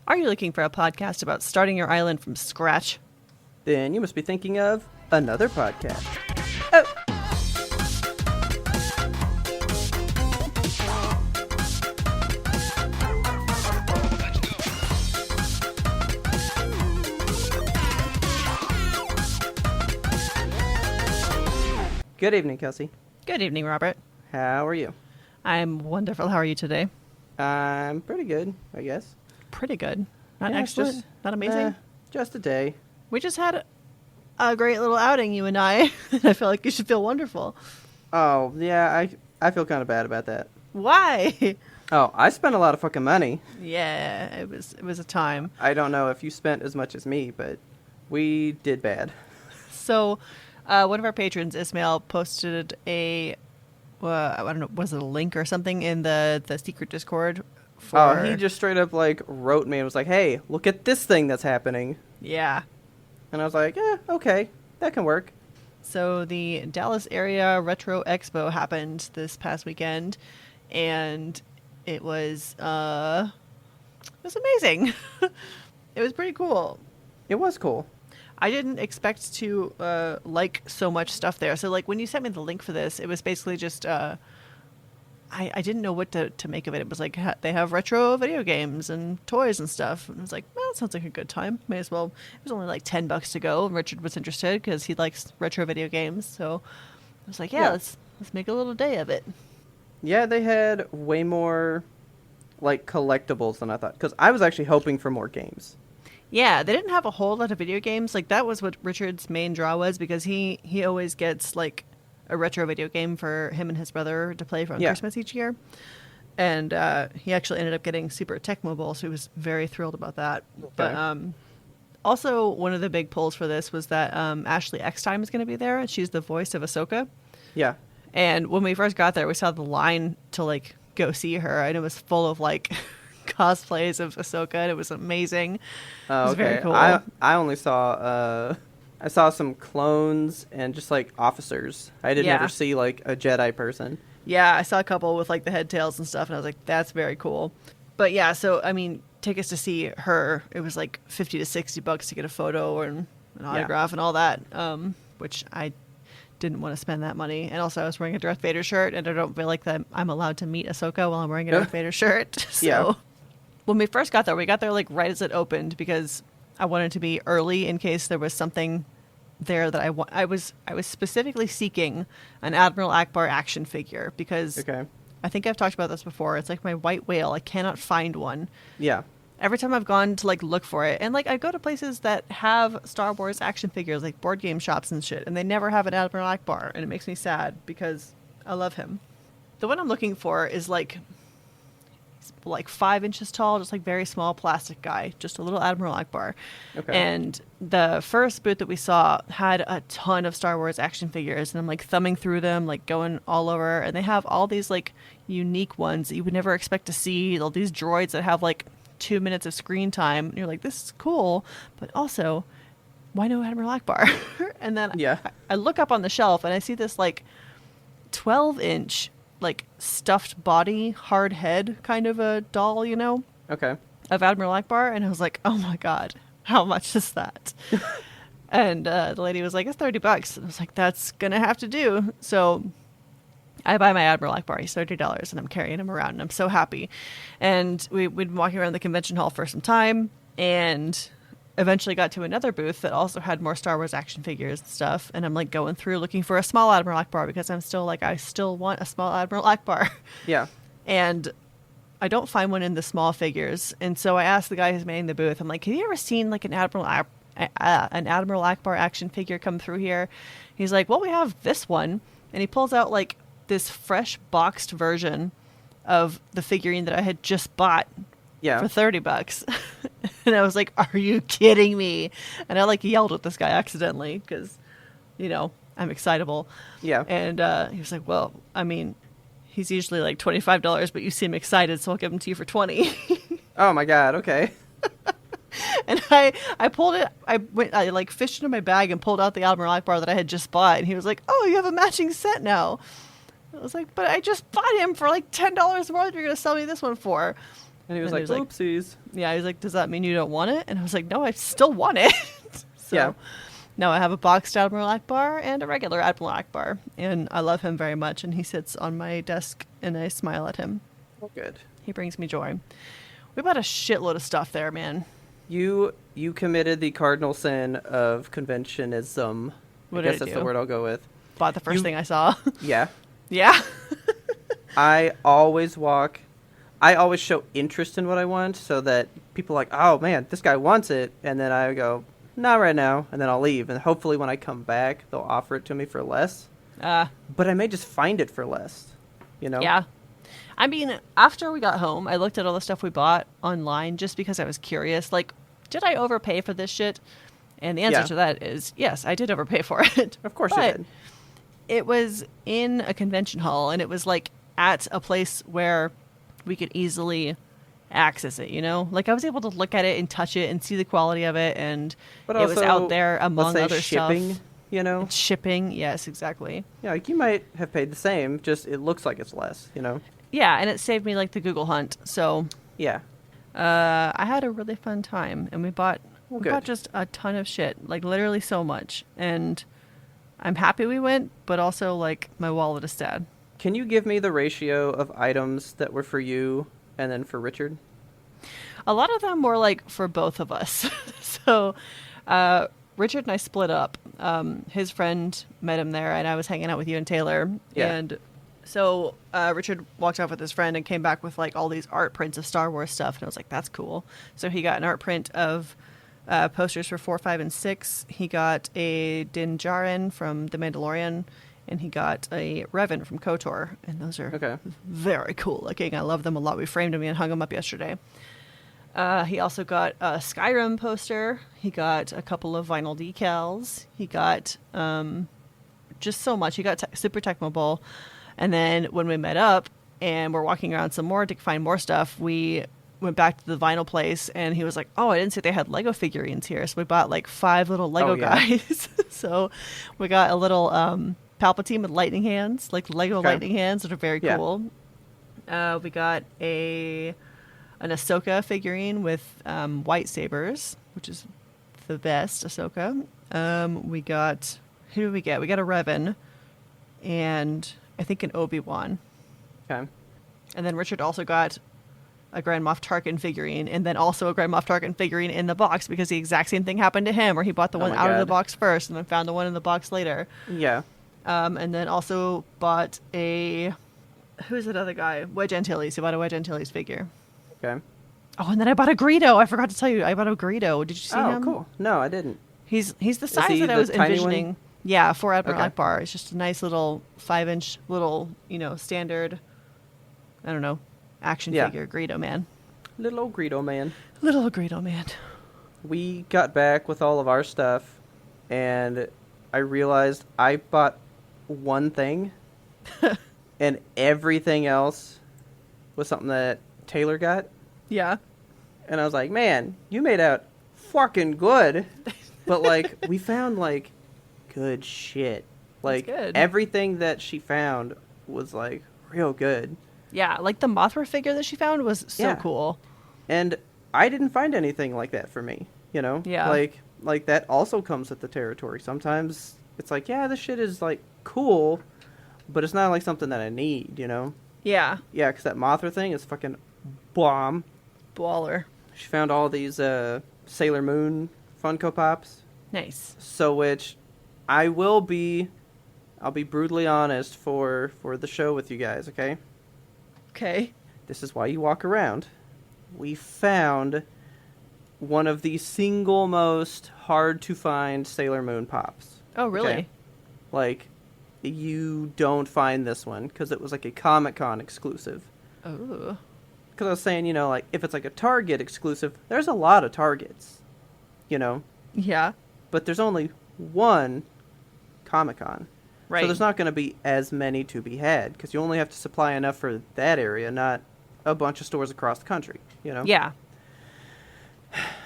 Are you looking for a podcast about starting your island from scratch? Then you must be thinking of another podcast. Oh. Good evening, Kelsey. Good evening, Robert. How are you? I'm wonderful. How are you today? I'm pretty good, I guess. Pretty good. Not Yeah, excellent? Not amazing? Just a day. We just had a great little outing, you and I. I feel like you should feel wonderful. Oh, yeah, I feel kind of bad about that. Why? Oh, I spent a lot of fucking money. Yeah, it was a time. I don't know if you spent as much as me, but we did bad. So, one of our patrons, Ismail, posted I don't know, was it a link or something in the secret Discord? He just straight up like wrote me and was like, "Hey, look at this thing that's happening." Yeah. And I was like, okay, that can work. So the Dallas area Retro Expo happened this past weekend, and it was amazing. It was pretty cool. It was cool. I didn't expect to like so much stuff there. So like when you sent me the link for this, it was basically just I didn't know what to make of it. It was like they have retro video games and toys and stuff. And I was like, well, that sounds like a good time. May as well. It was only like $10 to go. And Richard was interested because he likes retro video games. So I was like, yeah. let's make a little day of it. Yeah, they had way more like collectibles than I thought. Because I was actually hoping for more games. Yeah, they didn't have a whole lot of video games. Like that was what Richard's main draw was, because he always gets like a retro video game for him and his brother to play for Christmas each year. And he actually ended up getting Super Tech Mobile, so he was very thrilled about that. Okay. But also one of the big pulls for this was that Ashley Eckstein is going to be there, and she's the voice of Ahsoka. Yeah. And when we first got there, we saw the line to like go see her, and it was full of like cosplays of Ahsoka, and it was amazing. Oh, it was okay. very cool. I only saw I saw some clones and just like officers. I didn't ever see like a Jedi person. Yeah, I saw a couple with like the head tails and stuff, and I was like, that's very cool. But yeah, so I mean, tickets to see her, it was like $50 to $60 to get a photo and an autograph and all that, which I didn't want to spend that money. And also I was wearing a Darth Vader shirt, and I don't feel like that I'm allowed to meet Ahsoka while I'm wearing a Darth Vader shirt. So when we first got there, like right as it opened, because I wanted to be early in case there was something there that I was specifically seeking an Admiral Akbar action figure, because I think I've talked about this before. It's like my white whale. I cannot find one. Yeah. Every time I've gone to like look for it, and like I go to places that have Star Wars action figures, like board game shops and shit, and they never have an Admiral Akbar, and it makes me sad because I love him. The one I'm looking for is like 5 inches tall, just like very small plastic guy, just a little Admiral Akbar. Okay. And the first booth that we saw had a ton of Star Wars action figures, and I'm like thumbing through them, like going all over, and they have all these like unique ones that you would never expect to see. All these droids that have like 2 minutes of screen time, and you're like, this is cool, but also, why no Admiral Akbar? And then I look up on the shelf, and I see this like 12-inch like stuffed body, hard head kind of a doll, you know? Okay. Of Admiral Akbar, and I was like, oh my god, how much is that? And the lady was like, it's $30. And I was like, that's gonna have to do. So I buy my Admiral Akbar. He's $30, and I'm carrying him around, and I'm so happy. And we'd been walking around the convention hall for some time, and eventually got to another booth that also had more Star Wars action figures and stuff. And I'm like going through looking for a small Admiral Akbar, because I'm still like, I still want a small Admiral Akbar. Yeah. And I don't find one in the small figures. And so I asked the guy who's manning the booth, I'm like, have you ever seen like an Admiral Akbar action figure come through here? He's like, well, we have this one. And he pulls out like this fresh boxed version of the figurine that I had just bought for $30. And I was like, are you kidding me? And I like yelled at this guy accidentally because, you know, I'm excitable. Yeah. And he was like, well, I mean, he's usually like $25, but you seem excited, so I'll give him to you for $20. Oh my god, okay. And I pulled it, I like fished into my bag and pulled out the Admiral Akbar that I had just bought, and he was like, oh, you have a matching set now. I was like, but I just bought him for like $10 more than you're going to sell me this one for. And he was like, oopsies. Yeah, he's like, does that mean you don't want it? And I was like, no, I still want it. So, yeah. No, I have a boxed Admiral Akbar and a regular Admiral Akbar. And I love him very much. And he sits on my desk and I smile at him. Well, good. He brings me joy. We bought a shitload of stuff there, man. You committed the cardinal sin of conventionism. What I guess that's the word I'll go with. Bought the first thing I saw. Yeah. Yeah. I always show interest in what I want so that people are like, oh man, this guy wants it. And then I go, not right now. And then I'll leave. And hopefully when I come back, they'll offer it to me for less. But I may just find it for less, you know? Yeah. I mean, after we got home, I looked at all the stuff we bought online just because I was curious. Like, did I overpay for this shit? And the answer to that is yes, I did overpay for it. Of course you did. It was in a convention hall, and it was like at a place where we could easily access it, you know? Like I was able to look at it and touch it and see the quality of it, and it was out there among other shipping, stuff. You know? It's shipping, yes, exactly. Yeah, like you might have paid the same, just it looks like it's less, you know? Yeah, and it saved me like the Google hunt, so... Yeah. I had a really fun time, and we bought just a ton of shit, like literally so much, and I'm happy we went, but also like my wallet is sad. Can you give me the ratio of items that were for you and then for Richard? A lot of them were like for both of us. So Richard and I split up. His friend met him there, and I was hanging out with you and Taylor. Yeah. And so Richard walked off with his friend and came back with like all these art prints of Star Wars stuff. And I was like, that's cool. So he got an art print of posters for 4, 5, and 6. He got a Din Djarin from The Mandalorian. And he got a Revan from KOTOR. And those are very cool looking. I love them a lot. We framed them and hung them up yesterday. He also got a Skyrim poster. He got a couple of vinyl decals. He got just so much. He got Super Tecmo Bowl. And then when we met up and we're walking around some more to find more stuff, we went back to the vinyl place. And he was like, oh, I didn't see they had Lego figurines here. So we bought like 5 little Lego guys. So we got a little... Palpatine with lightning hands, like Lego lightning hands that are very cool. We got an Ahsoka figurine with white sabers, which is the best Ahsoka. We got, who did we get? We got a Revan and I think an Obi-Wan. Okay. And then Richard also got a Grand Moff Tarkin figurine and then also a Grand Moff Tarkin figurine in the box because the exact same thing happened to him where he bought the one out of the box first and then found the one in the box later. Yeah. And then also bought who's that other guy? Wedge Antilles. He bought a Wedge Antilles figure. Okay. Oh, and then I bought a Greedo. I forgot to tell you. I bought a Greedo. Did you see him? Oh, cool. No, I didn't. He's the size that I was envisioning. One? Yeah, for Admiral Akbar. It's just a nice little 5-inch little, standard, I don't know, action figure Greedo man. Little old Greedo man. Little old Greedo man. We got back with all of our stuff, and I realized I bought one thing and everything else was something that Taylor got. Yeah. And I was like, man, you made out fucking good. But like we found like good shit. Like everything that she found was like real good. Yeah, like the Mothra figure that she found was so cool. And I didn't find anything like that for me, you know? Yeah. Like that also comes with the territory. Sometimes it's like, yeah, this shit is like cool, but it's not like something that I need, you know? Yeah. Yeah, because that Mothra thing is fucking bomb. Baller. She found all these Sailor Moon Funko Pops. Nice. So which I'll be brutally honest for the show with you guys, okay? Okay. This is why you walk around. We found one of the single most hard to find Sailor Moon Pops. Oh, really? Okay? Like, you don't find this one because it was like a Comic-Con exclusive. Oh. Because I was saying, like, if it's like a Target exclusive, there's a lot of Targets, Yeah. But there's only one Comic-Con. Right. So there's not going to be as many to be had because you only have to supply enough for that area, not a bunch of stores across the country, Yeah.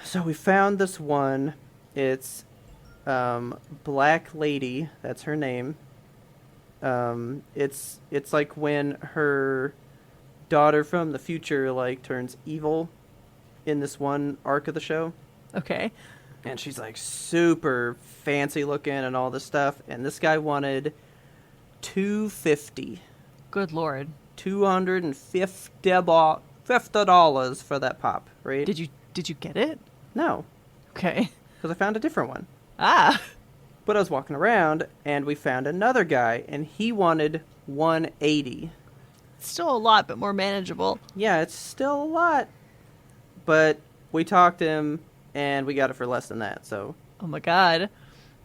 So we found this one. It's Black Lady. That's her name. It's like when her daughter from the future like turns evil in this one arc of the show. Okay. And she's like super fancy looking and all this stuff. And this guy wanted $250. Good Lord. $250 for that pop, right? Did you get it? No, Okay. because I found a different one. Ah. But I was walking around and we found another guy and he wanted $180. Still a lot, but more manageable. Yeah, it's still a lot. But we talked him and we got it for less than that, so. Oh my God.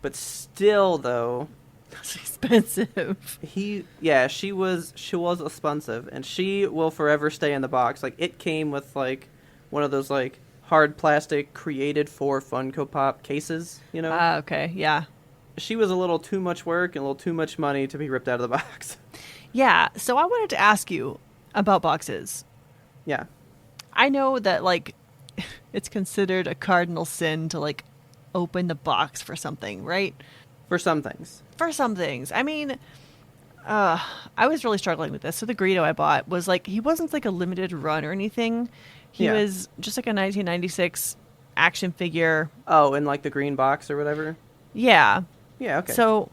But still, though, That's expensive. she was expensive, and she will forever stay in the box. Like, it came with, like, one of those, like, hard plastic created for Funko Pop cases, you know? Ah, okay. Yeah. She was a little too much work and a little too much money to be ripped out of the box. Yeah. So I wanted to ask you about boxes. Yeah. I know that, like, it's considered a cardinal sin to, like, open the box for something, right? For some things. For some things. I mean, I was really struggling with this. So the Greedo I bought was, like, he wasn't, like, a limited run or anything. He was just, like, a 1996 action figure. Oh, in, like, the green box or whatever? Yeah. Yeah, okay. So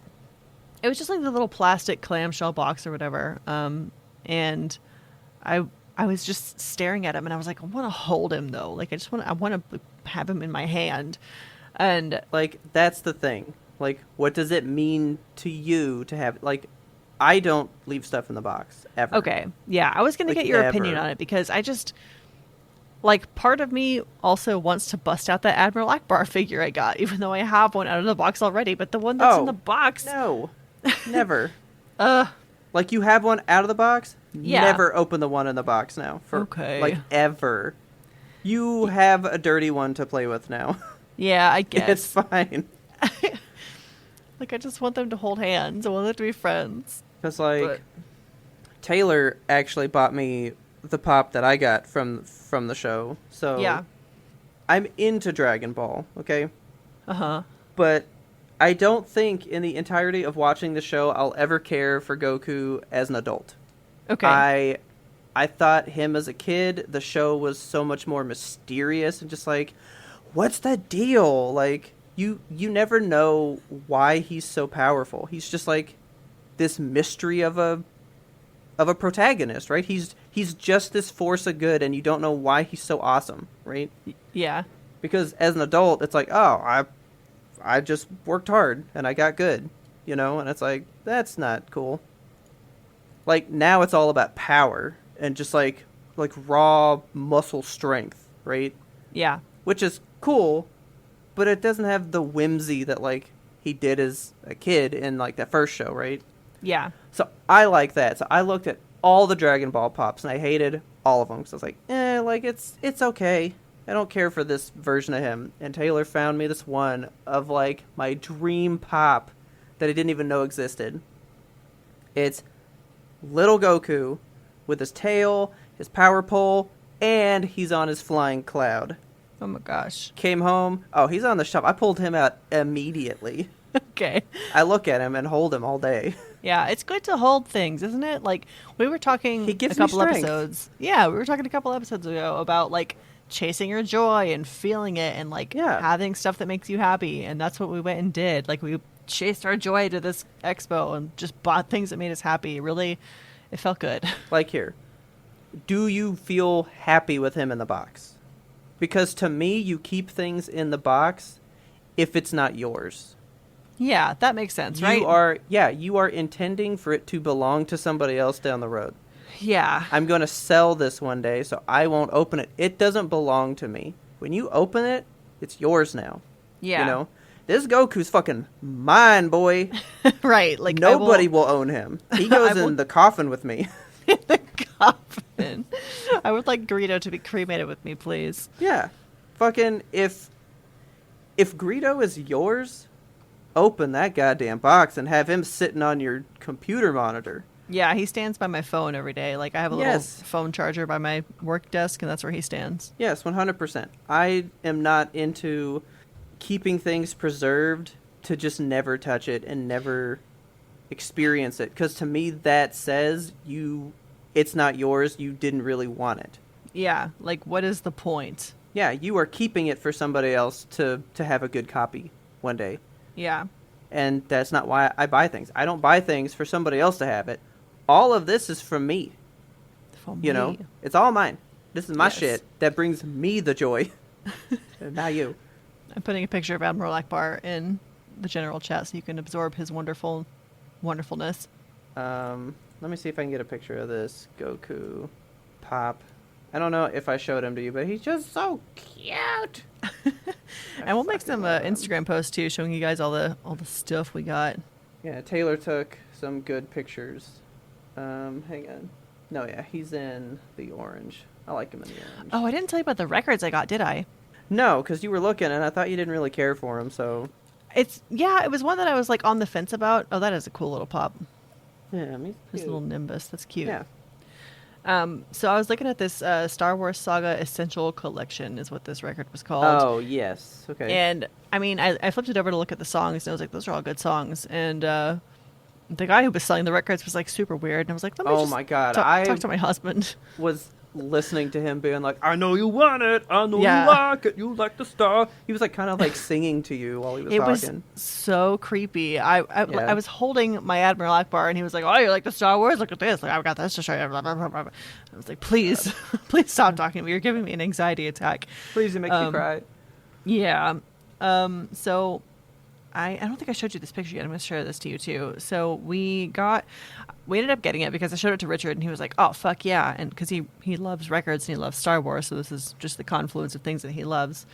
it was just, like, the little plastic clamshell box or whatever. And I was just staring at him, and I was like, I want to hold him, though. Like, I want to have him in my hand. And, like, that's the thing. Like, what does it mean to you to have, like, I don't leave stuff in the box, ever. okay, yeah, I was going to get your opinion on it, because I just, like, part of me also wants to bust out that Admiral Akbar figure I got, even though I have one out of the box already, but the one that's in the box... No, never. Like, you have one out of the box? Yeah. Never open the one in the box now. Okay. Like, ever. You have a dirty one to play with now. Yeah, I guess. It's fine. Like, I just want them to hold hands. I want them to be friends. Because, like, Taylor actually bought me the pop that I got from the show. So, yeah. I'm into Dragon Ball, okay? Uh-huh. But I don't think in the entirety of watching the show I'll ever care for Goku as an adult. Okay. I thought him as a kid, the show was so much more mysterious and just like, what's the deal? Like, you never know why he's so powerful. He's just like this mystery of a protagonist, right? He's just this force of good, and you don't know why he's so awesome, right? Yeah. Because as an adult, it's like, oh, I just worked hard and I got good, you know? And it's like, that's not cool. Like, now it's all about power and just like raw muscle strength, right? Yeah. Which is cool, but it doesn't have the whimsy that, like, he did as a kid in, like, that first show, right? Yeah. So I like that. So I looked at all the Dragon Ball pops, and I hated all of them. Because I was like, like, it's okay. I don't care for this version of him. And Taylor found me this one of, like, my dream pop that I didn't even know existed. It's little Goku with his tail, his power pole, and he's on his flying cloud. Oh my gosh. Came home. Oh, he's on the shelf. I pulled him out immediately. Okay. I look at him and hold him all day. Yeah, it's good to hold things, isn't it? Like, we were talking He gives a couple me strength. episodes. Yeah, we were talking a couple episodes ago about, like, chasing your joy and feeling it and, like, having stuff that makes you happy. And that's what we went and did. Like, we chased our joy to this expo and just bought things that made us happy. Really, it felt good. Like, here. Do you feel happy with him in the box? Because to me, you keep things in the box if it's not yours. Yeah, that makes sense, right? You are intending for it to belong to somebody else down the road. Yeah. I'm going to sell this one day, so I won't open it. It doesn't belong to me. When you open it, it's yours now. Yeah. You know? This Goku's fucking mine, boy. Right. Like, nobody will own him. He goes in the coffin with me. In the coffin. I would like Greedo to be cremated with me, please. Yeah. Fucking, if Greedo is yours, open that goddamn box and have him sitting on your computer monitor. Yeah, he stands by my phone every day. Like, I have a little phone charger by my work desk, and that's where he stands. Yes, 100%. I am not into keeping things preserved to just never touch it and never experience it. Because to me, that says you it's not yours, you didn't really want it. Yeah, like, what is the point? Yeah, you are keeping it for somebody else to have a good copy one day. Yeah. And that's not why I buy things. I don't buy things for somebody else to have it. All of this is from me. For You me. know? It's all mine. This is my Yes. shit that brings me the joy. Not you. I'm putting a picture of Admiral Akbar in the general chat so you can absorb his wonderfulness. Let me see if I can get a picture of this Goku Pop. I don't know if I showed him to you, but he's just so cute. And we'll make some Instagram posts too, showing you guys all the stuff we got. Yeah, Taylor took some good pictures. Hang on. No, yeah, he's in the orange. I like him in the orange. Oh, I didn't tell you about the records I got, did I? No, because you were looking, and I thought you didn't really care for him, so... It was one that I was like on the fence about. Oh, that is a cool little pop. Yeah, he's His cute. little Nimbus. That's cute. Yeah. So I was looking at this Star Wars Saga Essential Collection is what this record was called. Oh, yes. Okay. And I mean, I flipped it over to look at the songs, and I was like, those are all good songs. And the guy who was selling the records was like super weird, and I was like, let me Oh just my God, talk to my husband. was listening to him being like, I know you want it. I know Yeah. you like it. You like the star. He was like kind of like singing to you while he was It talking. was so creepy. I Yeah. was holding my Admiral Akbar, and he was like, "Oh, you like the Star Wars? Look at this! Like, I've got this to show you." Blah, blah, blah, blah. I was like, "Please, please stop talking to me. You're giving me an anxiety attack." Please, you make me cry. Yeah. So I don't think I showed you this picture yet. I'm going to share this to you too. So we ended up getting it because I showed it to Richard, and he was like, "Oh, fuck yeah!" And because he loves records and he loves Star Wars, so this is just the confluence of things that he loves.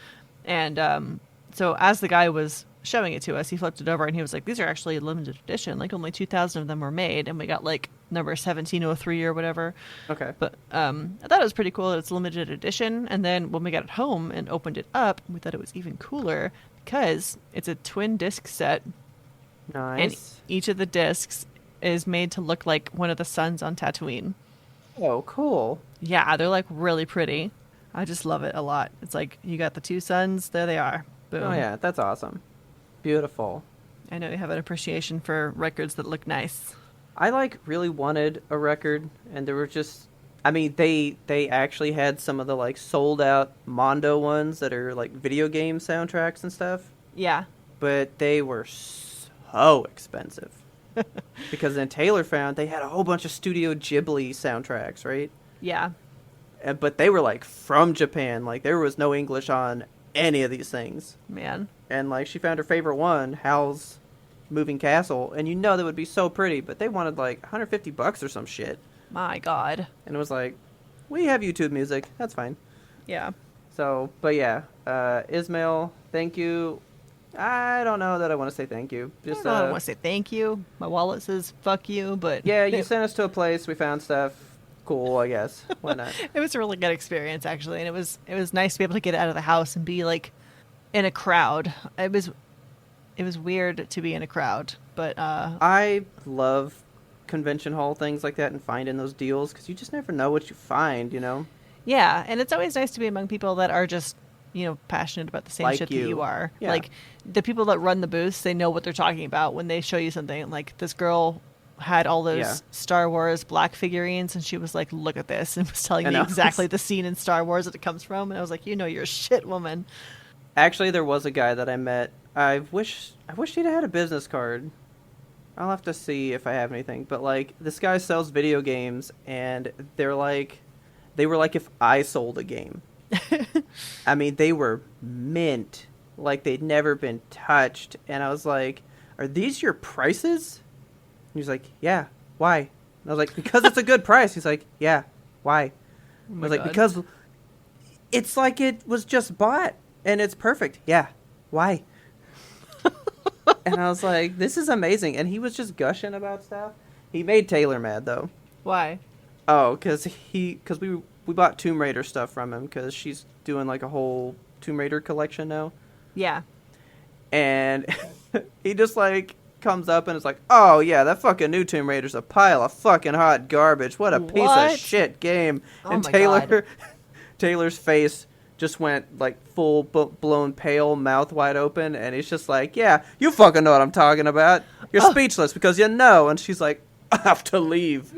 And so as the guy was showing it to us, he flipped it over and he was like, "These are actually limited edition. Like only 2,000 of them were made, and we got like number 1703 or whatever." Okay. But I thought it was pretty cool that it's limited edition. And then when we got it home and opened it up, we thought it was even cooler because it's a twin disc set, and Nice. each of the discs is made to look like one of the suns on Tatooine. Oh, cool. Yeah, they're like really pretty. I just love it a lot. It's like you got the two suns, there they are. Boom. Oh, yeah. That's awesome. Beautiful. I know you have an appreciation for records that look nice. I like really wanted a record, and there were just, I mean, they actually had some of the like sold out Mondo ones that are like video game soundtracks and stuff, Yeah. but they were so expensive. Because then Taylor found they had a whole bunch of Studio Ghibli soundtracks, right? Yeah. But they were like from Japan, like there was no English on any of these things. Man. And like she found her favorite one, Hal's Moving Castle, and you know that would be so pretty, but they wanted like $150 or some shit. My God. And it was like, we have YouTube music, that's fine. Yeah. So, but yeah, Ismail, thank you. I don't know that I want to say thank you. Just I don't want to say thank you. My wallet says fuck you, but yeah, you sent us to a place, we found stuff. Cool, I guess. Why not? it was a really good experience actually, and it was nice to be able to get out of the house and be like in a crowd. It was weird to be in a crowd, but I love convention hall things like that and finding those deals because you just never know what you find, you know? yeah, and it's always nice to be among people that are just, you know, passionate about the same Like shit that you. you are. Yeah. Like the people that run the booths, they know what they're talking about when they show you something. Like this girl had all those Yeah. Star Wars black figurines, and she was like, "Look at this," and was telling I me know. exactly the scene in Star Wars that it comes from. And I was like, "You know, you're a shit woman." Actually, there was a guy that I met. I wish he'd had a business card. I'll have to see if I have anything. But like, this guy sells video games, and they were like if I sold a game. I mean, they were mint, like they'd never been touched. And I was like, "Are these your prices?" And he was like, "Yeah. Why?" And I was like, "Because it's a good price." He's like, "Yeah. Why?" Oh I my was like, God. "Because it's like it was just bought and it's perfect." "Yeah. Why?" And I was like, "This is amazing." And he was just gushing about stuff. He made Taylor mad though. Why? Oh, because we bought Tomb Raider stuff from him because she's doing like a whole Tomb Raider collection now. Yeah. And he just like comes up and is like, "Oh yeah, that fucking new Tomb Raider's a pile of fucking hot garbage. What a piece What? of shit game." Oh And my Taylor, God. Taylor's face just went like full blown pale, mouth wide open, and he's just like, "Yeah, you fucking know what I'm talking about. You're speechless because you know." And she's like, "I have to leave."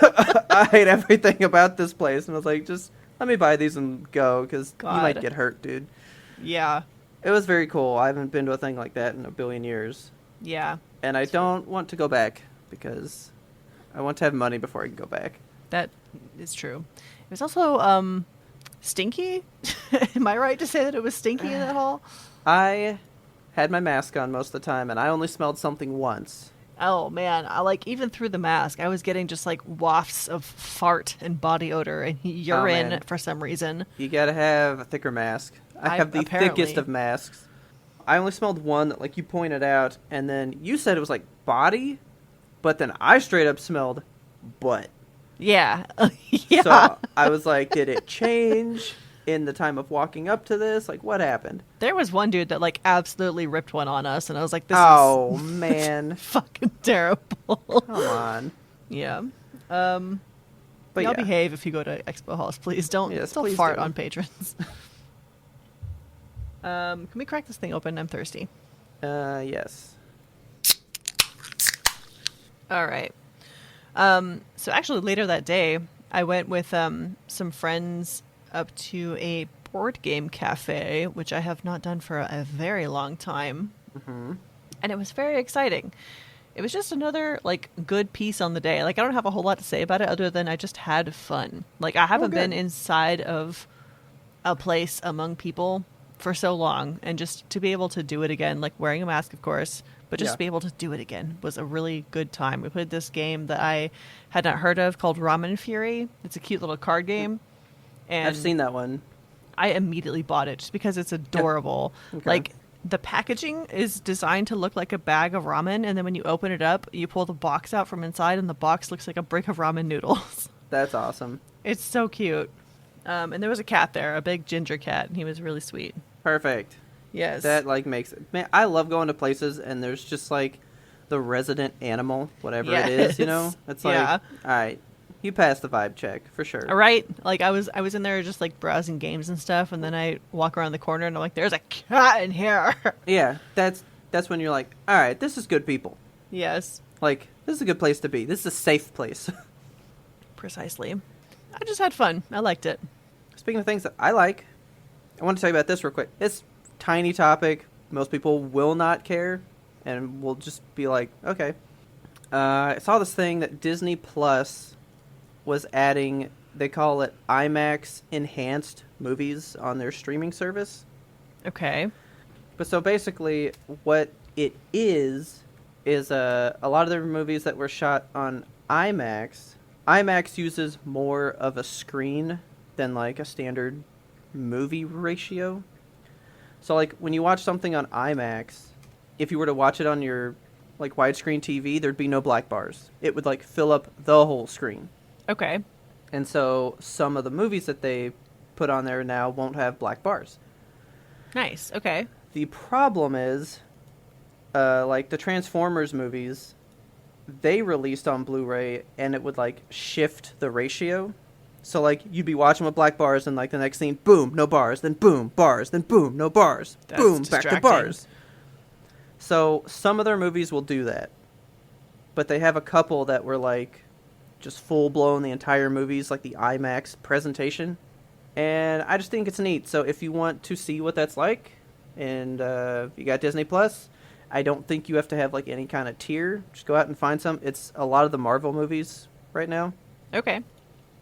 I hate everything about this place. And I was like, just let me buy these and go, because you might get hurt, dude. Yeah. It was very cool. I haven't been to a thing like that in a billion years. Yeah. And I don't want to go back, because I want to have money before I can go back. That is true. It was also stinky. Am I right to say that it was stinky in that hall? I had my mask on most of the time, and I only smelled something once. Oh, man. Even through the mask, I was getting just, like, wafts of fart and body odor and urine for some reason. You gotta have a thicker mask. I have the thickest of masks. I only smelled one that, like, you pointed out, and then you said it was, like, body, but then I straight up smelled butt. Yeah. Yeah. So I was like, did it change in the time of walking up to this? Like, what happened? There was one dude that, like, absolutely ripped one on us, and I was like, this is man. fucking terrible. Come on. Yeah. But y'all behave if you go to Expo halls, please. Don't fart on patrons. Can we crack this thing open? I'm thirsty. Yes. All right. So actually later that day, I went with some friends up to a board game cafe, which I have not done for a very long time. Mm-hmm. And it was very exciting. It was just another, like, good piece on the day. Like, I don't have a whole lot to say about it other than I just had fun. Like, I haven't been inside of a place among people for so long. And just to be able to do it again, like, wearing a mask, of course, but just to be able to do it again was a really good time. We played this game that I had not heard of called Ramen Fury. It's a cute little card game. And I've seen that one. I immediately bought it just because it's adorable. Okay. Like, the packaging is designed to look like a bag of ramen, and then when you open it up, you pull the box out from inside, and the box looks like a brick of ramen noodles. That's awesome. It's so cute. And there was a cat there, a big ginger cat, and he was really sweet. Perfect. Yes. That, like, makes it... Man, I love going to places, and there's just, like, the resident animal, whatever it is, you know? It's like, all right, you passed the vibe check, for sure. Right? Like, I was in there just, like, browsing games and stuff, and then I walk around the corner, and I'm like, there's a cat in here. Yeah, that's when you're like, all right, this is good people. Yes. Like, this is a good place to be. This is a safe place. Precisely. I just had fun. I liked it. Speaking of things that I like, I want to tell you about this real quick. It's tiny topic. Most people will not care, and will just be like, okay. I saw this thing that Disney Plus was adding, they call it IMAX enhanced movies on their streaming service. Okay. But so basically what it is a lot of their movies that were shot on IMAX uses more of a screen than like a standard movie ratio. So like when you watch something on IMAX, if you were to watch it on your like widescreen TV, there'd be no black bars. It would like fill up the whole screen. Okay. And so some of the movies that they put on there now won't have black bars. Nice. Okay. The problem is, like the Transformers movies, they released on Blu-ray and it would like shift the ratio. So like you'd be watching with black bars and like the next scene, boom, no bars, then boom, bars, then boom, no bars, boom, back to bars. So some of their movies will do that. But they have a couple that were like just full-blown, the entire movie's like the IMAX presentation. And I just think it's neat. So if you want to see what that's like, and you got Disney Plus, I don't think you have to have like any kind of tier. Just go out and find some. It's a lot of the Marvel movies right now. Okay.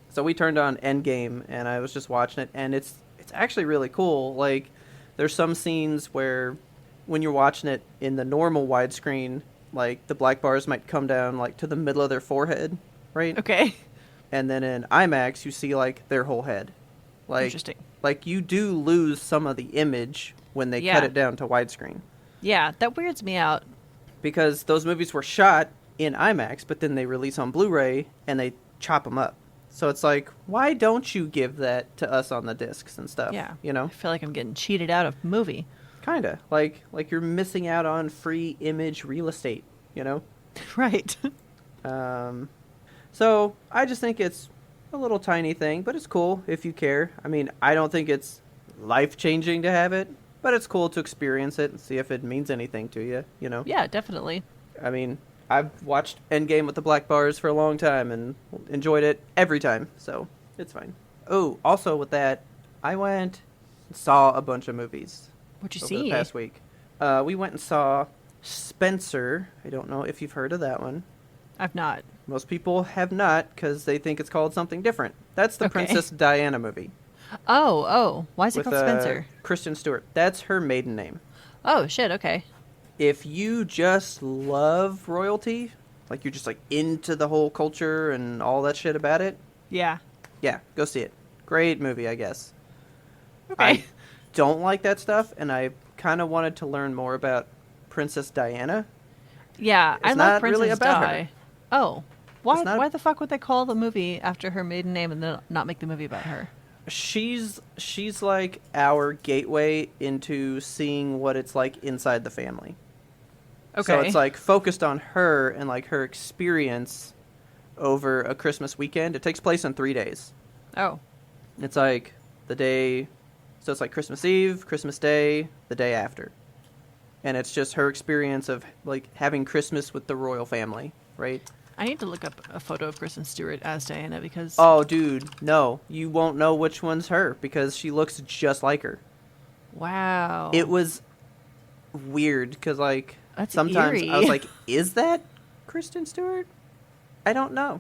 So we turned on Endgame, and I was just watching it, and it's actually really cool. Like, there's some scenes where when you're watching it in the normal widescreen, like the black bars might come down like to the middle of their forehead, right? Okay. And then in IMAX, you see like their whole head. Like, interesting. Like you do lose some of the image when they cut it down to widescreen. Yeah, that weirds me out. Because those movies were shot in IMAX, but then they release on Blu-ray and they chop them up. So it's like, why don't you give that to us on the discs and stuff? Yeah. You know? I feel like I'm getting cheated out of a movie. Kinda. Like you're missing out on free image real estate, you know? Right. So I just think it's a little tiny thing, but it's cool if you care. I mean, I don't think it's life-changing to have it, but it's cool to experience it and see if it means anything to you, you know? Yeah, definitely. I mean, I've watched Endgame with the black bars for a long time and enjoyed it every time, so it's fine. Oh, also with that, I went and saw a bunch of movies. What'd you over see? the past week. We went and saw Spencer. I don't know if you've heard of that one. I've not. Most people have not because they think it's called something different. That's the Okay. Princess Diana movie. Oh. Why is it with called Spencer? Kristen Stewart. That's her maiden name. Oh, shit, okay. If you just love royalty, like you're just like into the whole culture and all that shit about it, Yeah. yeah, go see it. Great movie, I guess. Okay. I don't like that stuff, and I kind of wanted to learn more about Princess Diana. Yeah, I It's love not Princess really about Di. her. Oh. Why, It's not a- why the fuck would they call the movie after her maiden name and then not make the movie about her? She's like our gateway into seeing what it's like inside the family. Okay. So it's like focused on her and like her experience over a Christmas weekend. It takes place in 3 days. Oh. It's like the day, so it's like Christmas Eve, Christmas Day, the day after. And it's just her experience of like having Christmas with the royal family, right? I need to look up a photo of Kristen Stewart as Diana because... Oh, dude, no. You won't know which one's her because she looks just like her. Wow. It was weird because like That's sometimes eerie. I was like, is that Kristen Stewart? I don't know.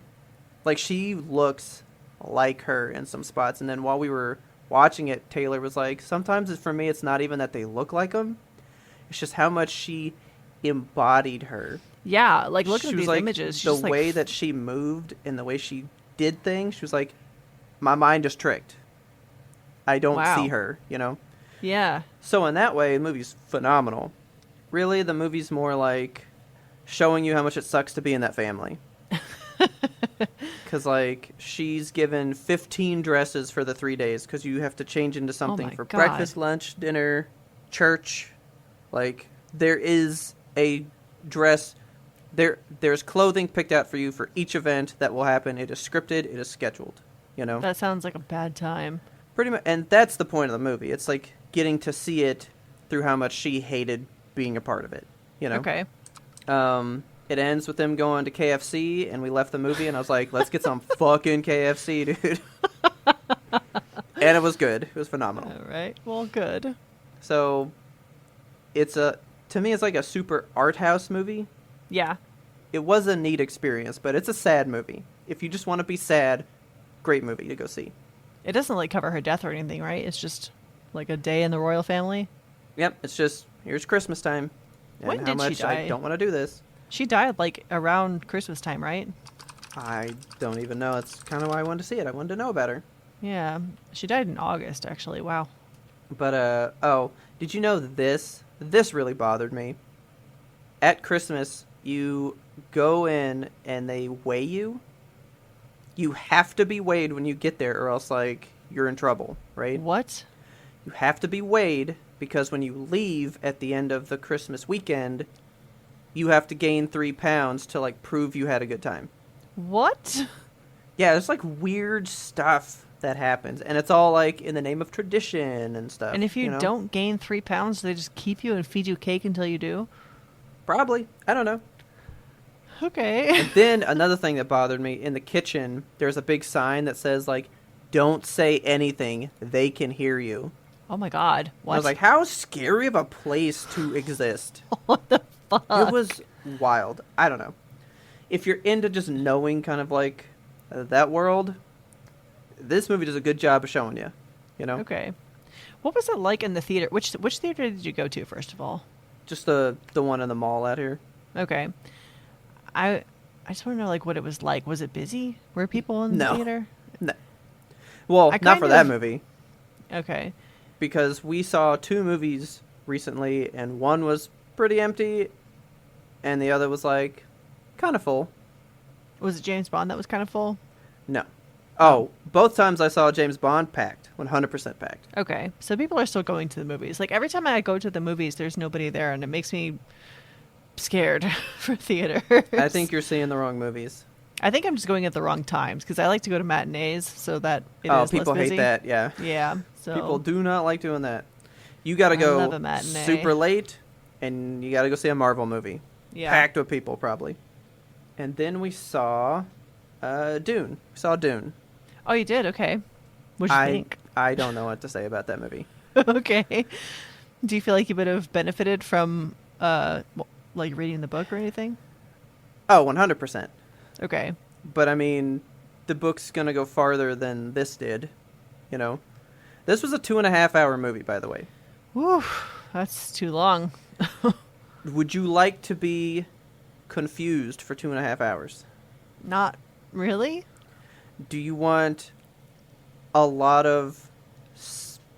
Like she looks like her in some spots. And then while we were watching it, Taylor was like, sometimes for me it's not even that they look like them. It's just how much she embodied her. Yeah, like looking She at was these like, images, she's the just like, way that she moved and the way she did things, she was like, my mind is tricked. I don't Wow. see her, you know? Yeah. So in that way, the movie's phenomenal. Really, the movie's more like showing you how much it sucks to be in that family. Because, like, she's given 15 dresses for the 3 days because you have to change into something my for God. breakfast, lunch, dinner, church. Like, there is a dress. There's clothing picked out for you for each event that will happen. It is scripted. It is scheduled. You know? That sounds like a bad time. Pretty much. And that's the point of the movie. It's like getting to see it through how much she hated being a part of it. You know? Okay. It ends with them going to KFC, and we left the movie, and I was like, let's get some fucking KFC, dude. And it was good. It was phenomenal. All right. Well, good. So, to me, it's like a super art house movie. Yeah. It was a neat experience, but it's a sad movie. If you just want to be sad, great movie to go see. It doesn't like cover her death or anything, right? It's just like a day in the royal family. Yep, it's just, here's Christmas time. And When how did she much I die? don't want to do this. She died like around Christmas time, right? I don't even know. That's kind of why I wanted to see it. I wanted to know about her. Yeah. She died in August, actually. Wow. But, did you know this? This really bothered me. At Christmas, you go in and they weigh you. You have to be weighed when you get there or else, like, you're in trouble, right? What? You have to be weighed because when you leave at the end of the Christmas weekend, you have to gain 3 pounds to, like, prove you had a good time. What? Yeah, there's, like, weird stuff that happens. And it's all, like, in the name of tradition and stuff. And if you know? don't gain 3 pounds, they just keep you and feed you cake until you do? Probably. I don't know. Okay. And then another thing that bothered me, in the kitchen, there's a big sign that says, like, don't say anything. They can hear you. Oh my God. What? I was like, how scary of a place to exist. What the fuck? It was wild. I don't know. If you're into just knowing kind of like that world, this movie does a good job of showing you, you know? Okay. What was it like in the theater? Which theater did you go to, first of all? Just the one in the mall out here. Okay. I just want to know, like, what it was like. Was it busy? Were people in the No. theater? No. Well, I not for kind that of- movie. Okay. Because we saw 2 movies recently, and one was pretty empty, and the other was, like, kind of full. Was it James Bond that was kind of full? No. Oh, both times I saw James Bond packed. 100% packed. Okay. So people are still going to the movies. Like, every time I go to the movies, there's nobody there, and it makes me scared for theater. I think you're seeing the wrong movies. I think I'm just going at the wrong times, because I like to go to matinees so that it Oh, is people less busy. hate that, yeah. Yeah. So People do not like doing that. You got to I love go a matinee. super late, and you got to go see a Marvel movie. Yeah. Packed with people, probably. And then we saw Dune. We saw Dune. Oh, you did? Okay. What'd you think? I don't know what to say about that movie. Okay. Do you feel like you would have benefited from, like, reading the book or anything? Oh, 100%. Okay. But I mean, the book's gonna go farther than this did, you know? This was a 2.5-hour movie, by the way. Whew, that's too long. Would you like to be confused for 2.5 hours? Not really? Do you want a lot of,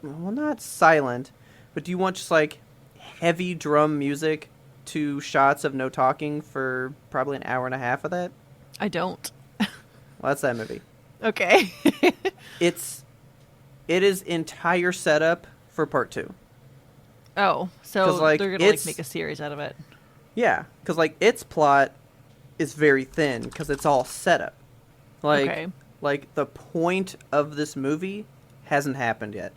well, not silent, but do you want just like heavy drum music to shots of no talking for probably an hour and a half of that? I don't. Well, that's that movie. Okay. It is entire setup for part 2. Oh, so 'Cause, like, they're gonna like make a series out of it. Yeah, because like its plot is very thin because it's all setup. Okay. Like the point of this movie hasn't happened yet.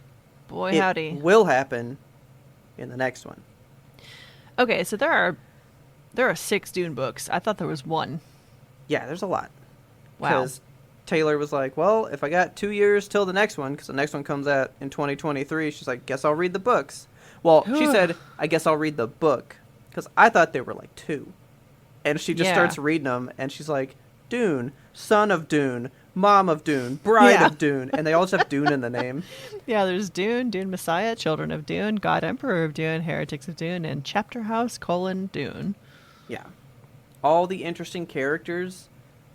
Boy, howdy. It will happen in the next one. Okay, so there are 6 Dune books. I thought there was 1. Yeah, there's a lot. Wow. Because Taylor was like, well, if I got 2 years till the next one, because the next one comes out in 2023, she's like, guess I'll read the books. Well, she said, I guess I'll read the book, because I thought they were like 2. And she just starts reading them, and she's like, Dune, son of Dune, mom of Dune, bride of Dune, and they all just have Dune in the name. Yeah, there's Dune, Dune Messiah, Children of Dune, God Emperor of Dune, Heretics of Dune, and Chapter House, Dune. Yeah. All the interesting characters,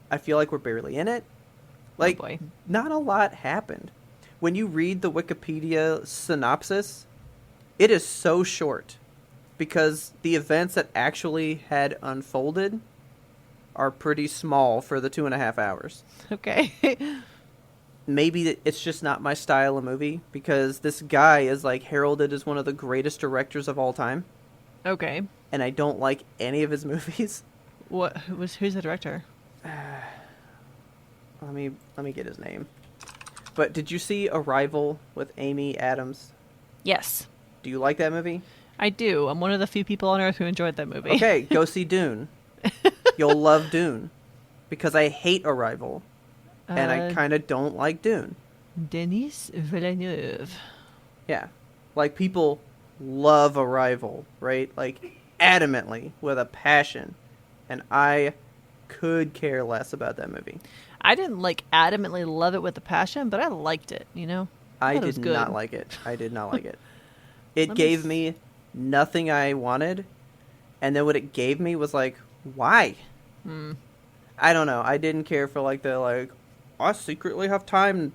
I feel like we're barely in it. Like, oh boy. Not a lot happened. When you read the Wikipedia synopsis, it is so short because the events that actually had unfolded are pretty small for the 2.5 hours. Okay. Maybe it's just not my style of movie because this guy is like heralded as one of the greatest directors of all time. Okay. And I don't like any of his movies. Who's the director? Let me get his name. But did you see Arrival with Amy Adams? Yes. Do you like that movie? I do. I'm one of the few people on Earth who enjoyed that movie. Okay, go see Dune. You'll love Dune. Because I hate Arrival. And I kind of don't like Dune. Denis Villeneuve. Yeah. Like, people love Arrival, right? Like, adamantly, with a passion. And I could care less about that movie. I didn't, like, adamantly love it with a passion, but I liked it, you know? I did not like it. I did not like it. It gave me nothing I wanted. And then what it gave me was like, why? I don't know. I didn't care for like the like, I secretly have time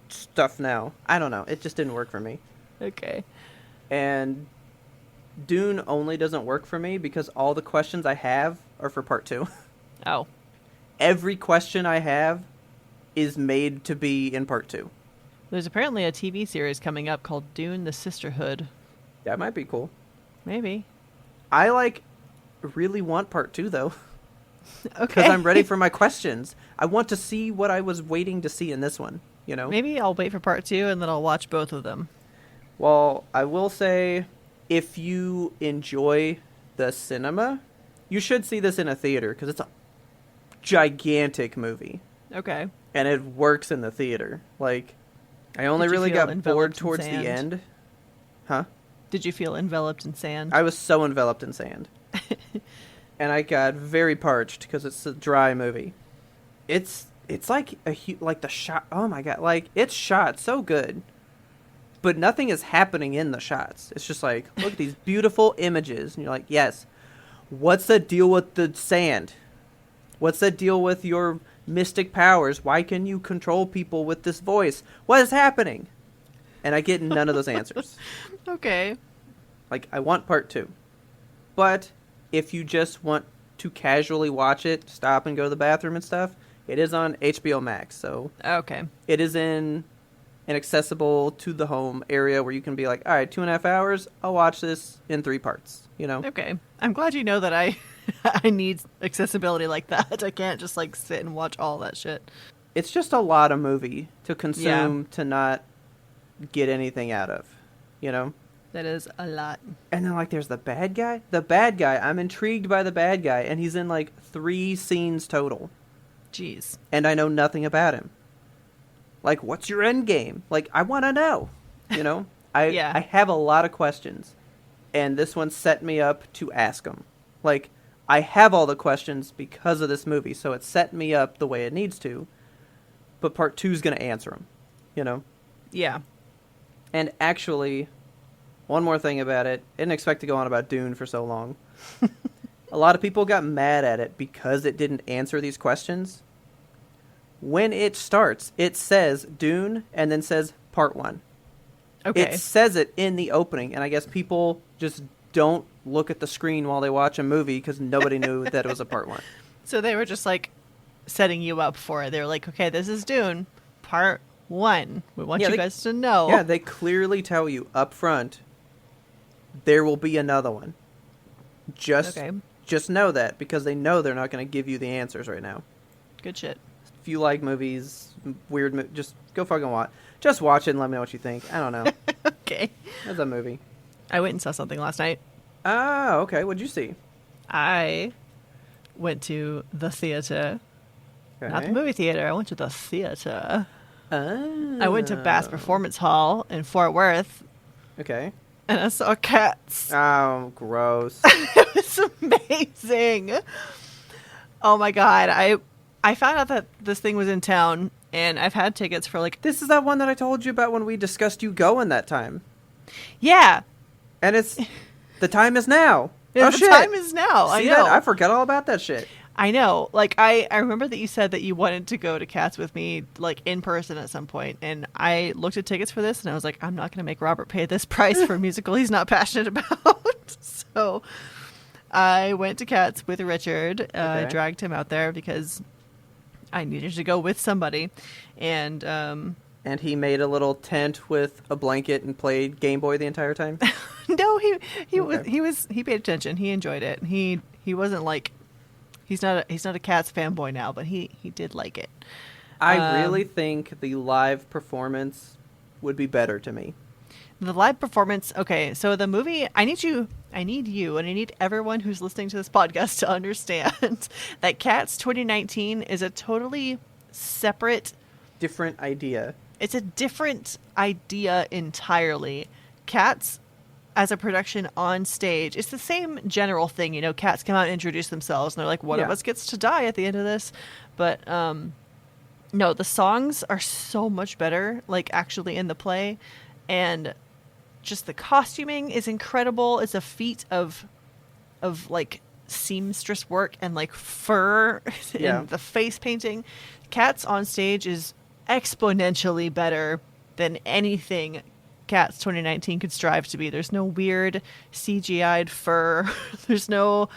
stuff now. I don't know. It just didn't work for me. Okay. And Dune only doesn't work for me because all the questions I have are for part 2. Oh. Every question I have is made to be in part 2. There's apparently a TV series coming up called Dune: The Sisterhood. That might be cool. Maybe. I like really want part 2 though. Okay. Because I'm ready for my questions. I want to see what I was waiting to see in this one, you know? Maybe I'll wait for part 2 and then I'll watch both of them. Well, I will say, if you enjoy the cinema, you should see this in a theater because it's a gigantic movie. Okay. And it works in the theater. Like, I only really got bored towards the end. Huh? Did you feel enveloped in sand? I was so enveloped in sand. And I got very parched because it's a dry movie. It's like like the shot. Oh my god! Like it's shot so good, but nothing is happening in the shots. It's just like, look at these beautiful images, and you're like, yes. What's the deal with the sand? What's the deal with your mystic powers? Why can you control people with this voice? What is happening? And I get none of those answers. Okay. Like, I want part 2. But if you just want to casually watch it, stop and go to the bathroom and stuff, it is on HBO Max. So Okay. it is in an accessible to the home area where you can be like, all right, 2.5 hours, I'll watch this in 3 parts, you know? Okay. I'm glad you know that I need accessibility like that. I can't just like sit and watch all that shit. It's just a lot of movie to consume to not get anything out of, you know? That is a lot. And then, like, there's the bad guy. The bad guy, I'm intrigued by the bad guy, and he's in, like, 3 scenes total. Jeez. And I know nothing about him. Like, what's your end game? Like, I want to know, you know? Yeah. I have a lot of questions, and this one set me up to ask them. Like, I have all the questions because of this movie, so it set me up the way it needs to, but part 2 is going to answer them, you know? Yeah. And actually, one more thing about it. Didn't expect to go on about Dune for so long. A lot of people got mad at it because it didn't answer these questions. When it starts, it says Dune and then says part 1. Okay. It says it in the opening, and I guess people just don't look at the screen while they watch a movie because nobody knew that it was a part 1. So they were just like setting you up for it. They were like, okay, this is Dune, part 1. We want you guys to know. Yeah, they clearly tell you up front, there will be another one. Just know that, because they know they're not going to give you the answers right now. Good shit. If you like movies, just go fucking watch. Just watch it and let me know what you think. I don't know. Okay. It's a movie. I went and saw something last night. Oh, okay. What'd you see? I went to the theater. Okay. Not the movie theater. I went to the theater. Oh. I went to Bass Performance Hall in Fort Worth. Okay. And I saw Cats. Oh, gross. It was amazing. Oh my god. I found out that this thing was in town, and I've had tickets for like... This is that one that I told you about when we discussed you going that time. Yeah. And it's... The time is now. Yeah, oh, the shit. time is now. See I know. that? I forgot all about that shit. I know. Like, I remember that you said that you wanted to go to Cats with me, like, in person at some point. And I looked at tickets for this, and I was like, I'm not going to make Robert pay this price for a musical he's not passionate about. So I went to Cats with Richard. Okay. Dragged him out there because I needed to go with somebody. And he made a little tent with a blanket and played Game Boy the entire time? no, he paid attention. He enjoyed it. He wasn't like... He's not a Cats fanboy now, but he did like it. I really think the live performance would be better to me. The live performance, okay, so the movie, I need you, and I need everyone who's listening to this podcast to understand that Cats 2019 is a totally separate... Different idea. It's a different idea entirely. Cats... as a production on stage, it's the same general thing. You know, Cats come out and introduce themselves, and they're like, one of us gets to die at the end of this. But no, the songs are so much better, like, actually in the play. And just the costuming is incredible. It's a feat of like, seamstress work and, like, fur and the face painting. Cats on stage is exponentially better than anything Cats 2019 could strive to be. There's no weird CGI'd fur. There's no...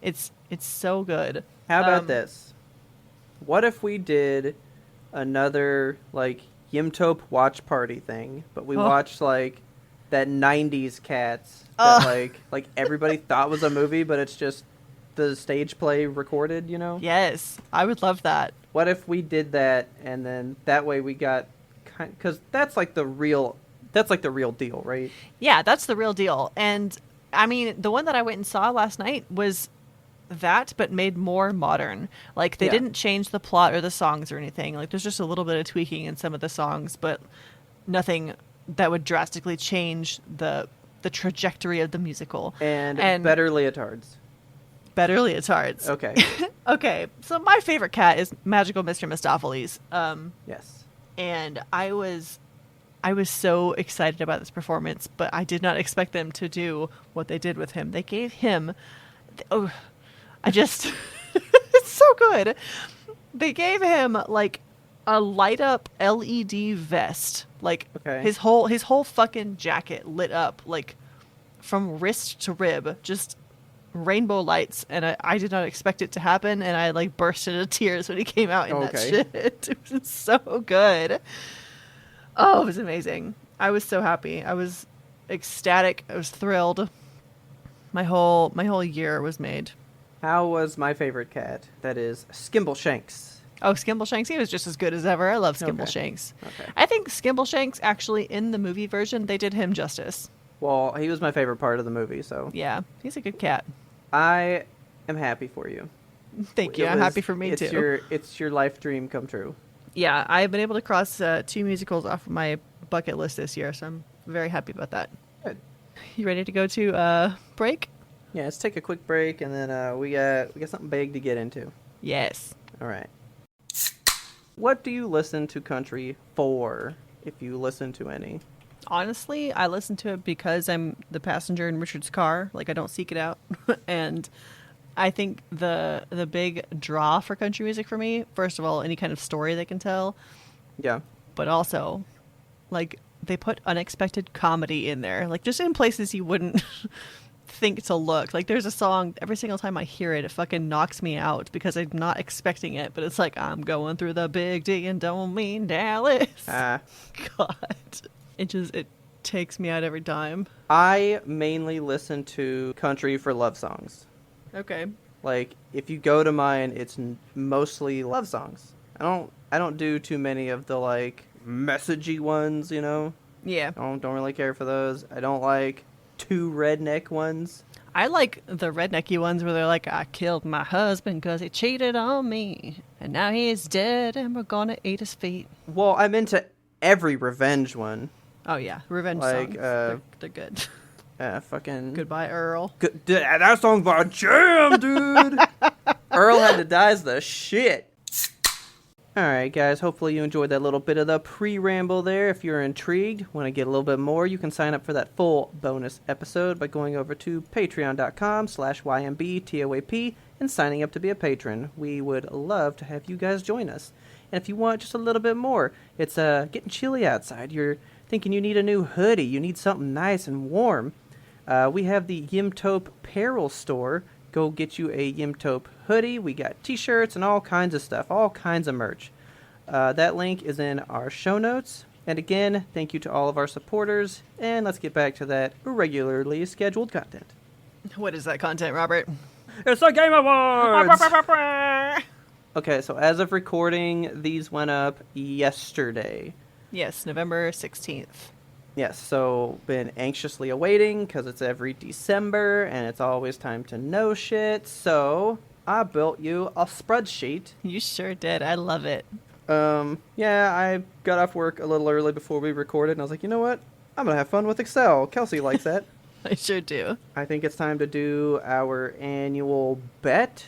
It's so good. How about this? What if we did another, like, Yimtope watch party thing, but we watched, like, that 90s Cats that, like everybody thought was a movie, but it's just the stage play recorded, you know? Yes, I would love that. What if we did that, and then that way we got... Because that's, like, the real... That's like the real deal, right? Yeah, that's the real deal. And I mean, the one that I went and saw last night was that, but made more modern. Like, they didn't change the plot or the songs or anything. Like, there's just a little bit of tweaking in some of the songs, but nothing that would drastically change the trajectory of the musical. And better leotards. Better leotards. Okay. Okay. So my favorite cat is Magical Mr. Mistopheles. Yes. And I was so excited about this performance, but I did not expect them to do what they did with him. They gave him... it's so good. They gave him, like, a light-up LED vest. Like, his whole fucking jacket lit up, like, from wrist to rib. Just rainbow lights. And I did not expect it to happen, and I, like, burst into tears when he came out in that shit. It was so good. Oh, it was amazing. I was so happy. I was ecstatic. I was thrilled. My whole year was made. How was my favorite cat? That is Skimbleshanks. Oh, Skimbleshanks. He was just as good as ever. I love Skimbleshanks. Okay. I think Skimbleshanks, actually, in the movie version, they did him justice. Well, he was my favorite part of the movie, so Yeah, he's a good cat. I am happy for you. Thank you. I'm happy for me too. It's your life dream come true. Yeah, I've been able to cross 2 musicals off of my bucket list this year, so I'm very happy about that. Good. You ready to go to break? Yeah, let's take a quick break, and then we got something big to get into. Yes. All right. What do you listen to country for, if you listen to any? Honestly, I listen to it because I'm the passenger in Richard's car. Like, I don't seek it out. And I think the big draw for country music for me, first of all, any kind of story they can tell. Yeah. But also, like, they put unexpected comedy in there. Like, just in places you wouldn't think to look. Like, there's a song, every single time I hear it, it fucking knocks me out because I'm not expecting it. But it's like, I'm going through the big D and don't mean Dallas. God. It takes me out every time. I mainly listen to country for love songs. Okay. Like, if you go to mine, it's mostly love songs. I don't do too many of the, like, messagey ones, you know? Yeah. Don't really care for those. I don't like too redneck ones. I like the rednecky ones where they're like, I killed my husband because he cheated on me. And now he's dead and we're gonna eat his feet. Well, I'm into every revenge one. Oh, yeah. Revenge Like, songs. They're good. Fucking... Goodbye, Earl. That song's by jam, dude! Earl Had to Die's the shit. Alright, guys. Hopefully you enjoyed that little bit of the pre-ramble there. If you're intrigued, want to get a little bit more, you can sign up for that full bonus episode by going over to patreon.com/YMBTOAP and signing up to be a patron. We would love to have you guys join us. And if you want just a little bit more, it's getting chilly outside. You're thinking you need a new hoodie, you need something nice and warm. We have the Yimtope Apparel Store. Go get you a Yimtope hoodie. We got t-shirts and all kinds of stuff, all kinds of merch. That link is in our show notes. And again, thank you to all of our supporters. And let's get back to that regularly scheduled content. What is that content, Robert? It's the Game Awards! Okay, so as of recording, these went up yesterday. Yes, November 16th. Yes, so been anxiously awaiting because it's every December and it's always time to know shit. So I built you a spreadsheet. You sure did. I love it. Yeah, I got off work a little early before we recorded and I was like, you know what? I'm going to have fun with Excel. Kelsey likes that. I sure do. I think it's time to do our annual bet.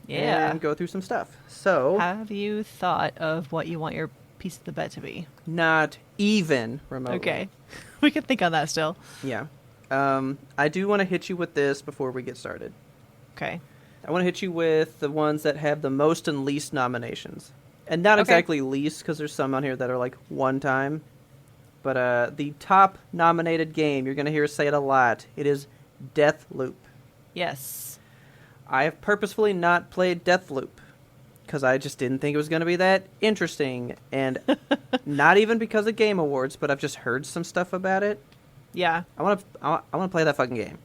Yeah. And go through some stuff. So, have you thought of what you want your piece of the bet to be? Not even remotely. Okay. We can think on that still. Yeah. I do want to hit you with this before we get started. Okay. I want to hit you with the ones that have the most and least nominations. And not exactly least, because there's some on here that are like one time. But the top nominated game, you're going to hear us say it a lot. It is Deathloop. Yes. I have purposefully not played Deathloop because I just didn't think it was going to be that interesting. And not even because of Game Awards, but I've just heard some stuff about it. Yeah. I want to play that fucking game.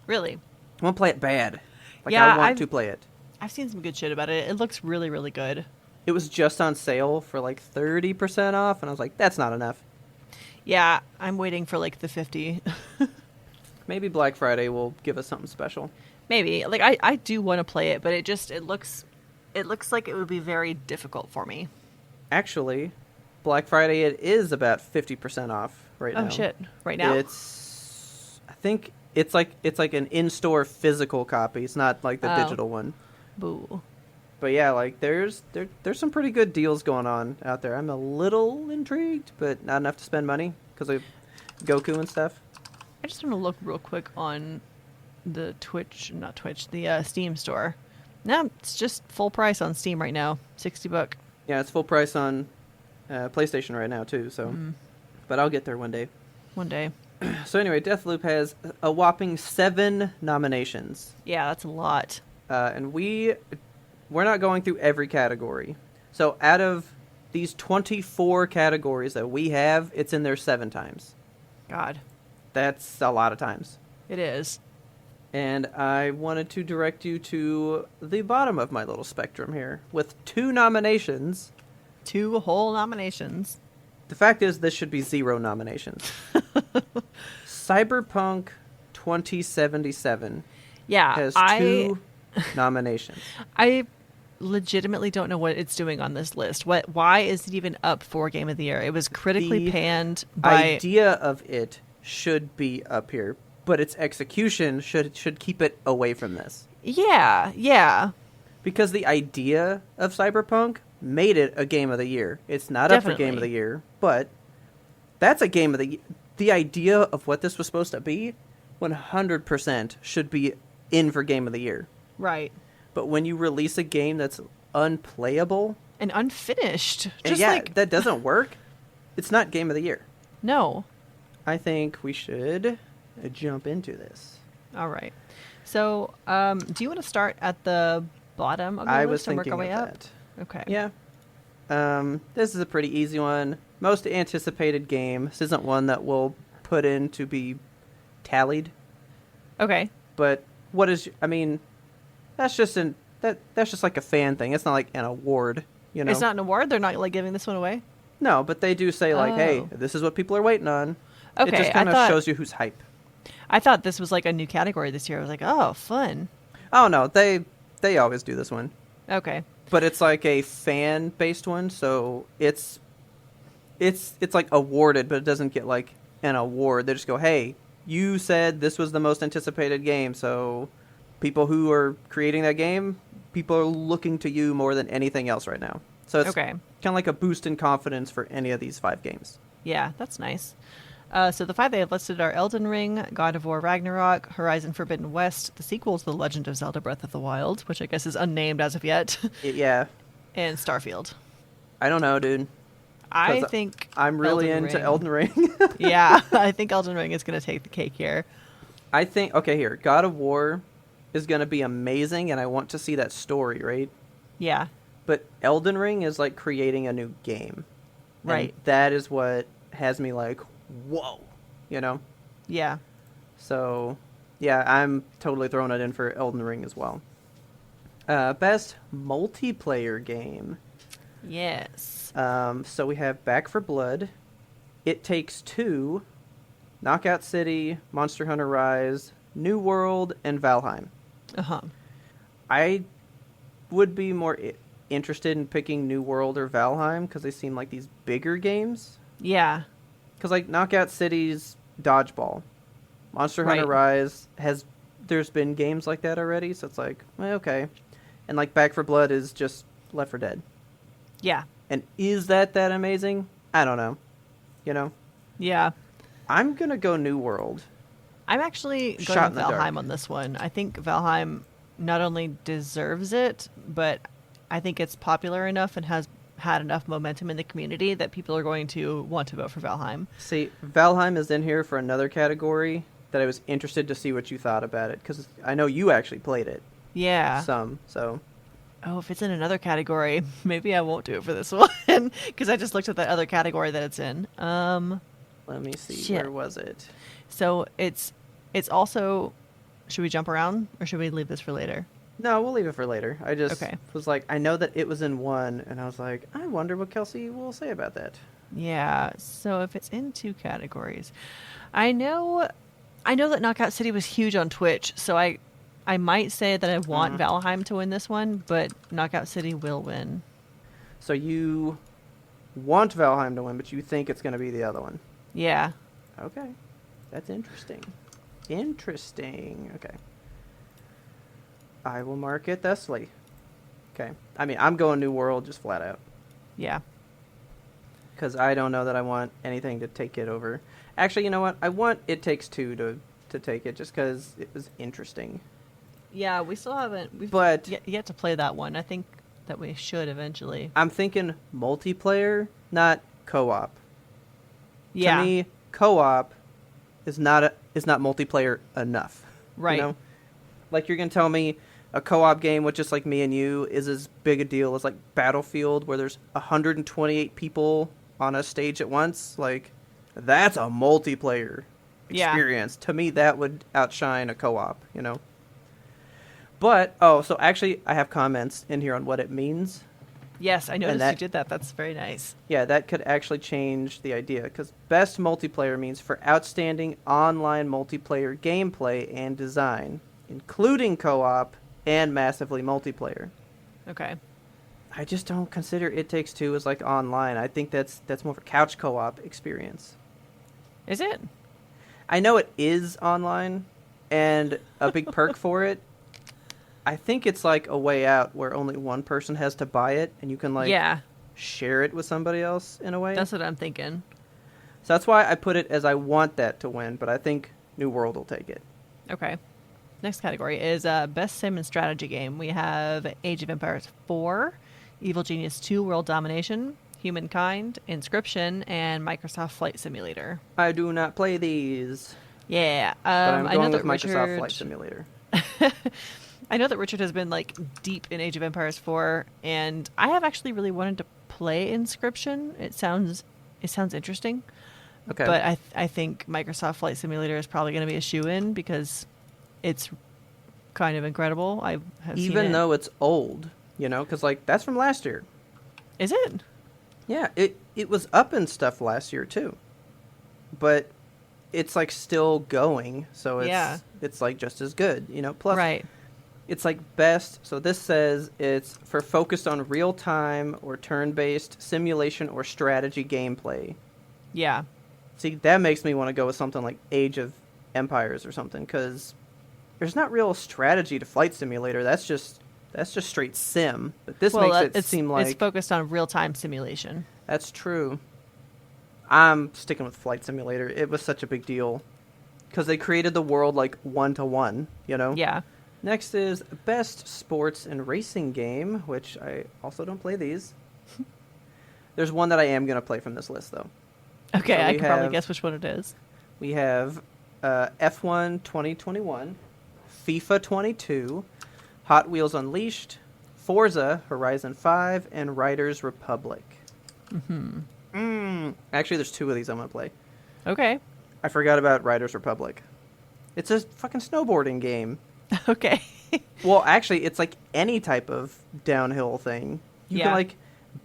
Really? I want to play it bad. Like, yeah, I want to play it. I've seen some good shit about it. It looks really, really good. It was just on sale for like 30% off, and I was like, that's not enough. Yeah, I'm waiting for like the 50. Maybe Black Friday will give us something special. Maybe. Like, I do want to play it, but it looks like it would be very difficult for me. Actually, Black Friday, it is about 50% off right now. Oh shit! Right now? I think it's like an in-store physical copy. It's not like the digital one. Boo. But yeah, like there's some pretty good deals going on out there. I'm a little intrigued, but not enough to spend money because of Goku and stuff. I just want to look real quick on the the Steam store. No, it's just full price on Steam right now, $60. Yeah, it's full price on PlayStation right now too. So, but I'll get there one day. One day. So anyway, Deathloop has a whopping 7 nominations. Yeah, that's a lot. And we're not going through every category. So out of these 24 categories that we have, it's in there 7 times. God. That's a lot of times. It is. And I wanted to direct you to the bottom of my little spectrum here with 2 nominations. 2 whole nominations. The fact is, this should be 0 nominations. Cyberpunk 2077 Yeah, has 2 nominations. I legitimately don't know what it's doing on this list. Why is it even up for Game of the Year? It was critically panned by... idea of it should be up here, but its execution should keep it away from this. Yeah. Because the idea of Cyberpunk made it a Game of the Year. It's not Definitely. up for Game of the Year, but that's a Game of the Year. The idea of what this was supposed to be, 100% should be in for Game of the Year. Right. But when you release a game that's unplayable... and unfinished. And that doesn't work. It's not Game of the Year. No. I think we should jump into this. All right. So, do you want to start at the bottom of the list and work our way up? That. Okay. Yeah. This is a pretty easy one. Most anticipated game. This isn't one that we'll put in to be tallied. Okay. But what is... I mean, that's just like a fan thing. It's not like an award, you know? It's not an award? They're not, like, giving this one away? No, but they do say, like, hey, this is what people are waiting on. Okay, it just kind of shows you who's hype. I thought this was, like, a new category this year. I was like, oh, fun. Oh, no, they always do this one. Okay. But it's like a fan-based one, so it's like awarded, but it doesn't get like an award. They just go, hey, you said this was the most anticipated game, so people who are creating that game, people are looking to you more than anything else right now. So it's kind of like a boost in confidence for any of these 5 games. Yeah, that's nice. So the 5 they have listed are Elden Ring, God of War Ragnarok, Horizon Forbidden West, the sequel to The Legend of Zelda Breath of the Wild, which I guess is unnamed as of yet. Yeah. And Starfield. I don't know, dude. I think I'm really into Elden Ring. Yeah, I think Elden Ring is going to take the cake here. I think, okay, here, God of War is going to be amazing, and I want to see that story, right? Yeah. But Elden Ring is like creating a new game. Right. And that is what has me like, whoa, you know? Yeah. So, yeah, I'm totally throwing it in for Elden Ring as well. Best multiplayer game. Yes. So we have Back 4 Blood, It Takes Two, Knockout City, Monster Hunter Rise, New World, and Valheim. Uh-huh. I would be more interested in picking New World or Valheim because they seem like these bigger games. Yeah. Because, like, Knockout City's Dodgeball. Monster Hunter Rise there's been games like that already, so it's like, well, okay. And, like, Back 4 Blood is just Left 4 Dead. Yeah. And is that amazing? I don't know. You know? Yeah. I'm going to go New World. I'm actually going with Valheim on this one. I think Valheim not only deserves it, but I think it's popular enough and has had enough momentum in the community that people are going to want to vote for Valheim. See, Valheim is in here for another category that I was interested to see what you thought about it, because I know you actually played it. Yeah. So. Oh, if it's in another category, maybe I won't do it for this one, because I just looked at that other category that it's in. Let me see. Shit. Where was it? So it's also... Should we jump around, or should we leave this for later? No, we'll leave it for later. I just was like, I know that it was in one, and I was like, I wonder what Kelsey will say about that. Yeah, so if it's in 2 categories, I know that Knockout City was huge on Twitch, so I might say that I want Valheim to win this one, but Knockout City will win. So you want Valheim to win, but you think it's going to be the other one? Yeah. Okay. That's interesting. Okay. I will mark it thusly. Okay. I mean, I'm going New World just flat out. Yeah. Because I don't know that I want anything to take it over. Actually, you know what? I want It Takes Two to take it just because it was interesting. Yeah, we still haven't... We've yet to play that one. I think that we should eventually. I'm thinking multiplayer, not co-op. Yeah. To me, co-op is not multiplayer enough. Right. You know? Like, you're going to tell me a co-op game with just like me and you is as big a deal as like Battlefield, where there's 128 people on a stage at once? Like, that's a multiplayer experience. To me, that would outshine a co-op, you know? But, so actually, I have comments in here on what it means. Yes, I noticed that, you did that. That's very nice. yeah, that could actually change the idea, because best multiplayer means for outstanding online multiplayer gameplay and design, including co-op and massively multiplayer. Okay. I just don't consider It Takes Two as like online. I think that's more of a couch co-op experience. Is it? I know it is online, and a big perk for it, I think it's like a way out where only one person has to buy it, and you can like share it with somebody else in a way. That's what I'm thinking. So that's why I put it as I want that to win, but I think New World will take it. Okay. Next category is Best Sim and Strategy Game. We have Age of Empires 4, Evil Genius 2 World Domination, Humankind, Inscription, and Microsoft Flight Simulator. I do not play these. Yeah. But I'm I going know with that Microsoft Richard... Flight Simulator. I know that Richard has been like deep in Age of Empires 4, and I have actually really wanted to play Inscription. It sounds interesting. Okay. But I think Microsoft Flight Simulator is probably going to be a shoe-in because it's kind of incredible. I have Even seen it. though it's old, you know, because like that's from last year. Is it? Yeah, it was up and stuff last year too, but it's like still going, so it's like just as good, you know. Plus, right. It's like best. So this says it's for focused on real time or turn based simulation or strategy gameplay. Yeah. See, that makes me want to go with something like Age of Empires or something, because there's not real strategy to Flight Simulator. That's just straight sim. But this makes it seem like it's focused on real-time simulation. That's true. I'm sticking with Flight Simulator. It was such a big deal because they created the world like 1-to-1, you know? Yeah. Next is Best Sports and Racing Game, which I also don't play these. There's one that I am going to play from this list, though. Okay, So I can probably guess which one it is. We have F1 2021, FIFA 22, Hot Wheels Unleashed, Forza Horizon 5, and Riders Republic. Actually, there's two of these I'm going to play. Okay. I forgot about Riders Republic. It's a fucking snowboarding game. Okay. Well, actually, it's like any type of downhill thing. You can like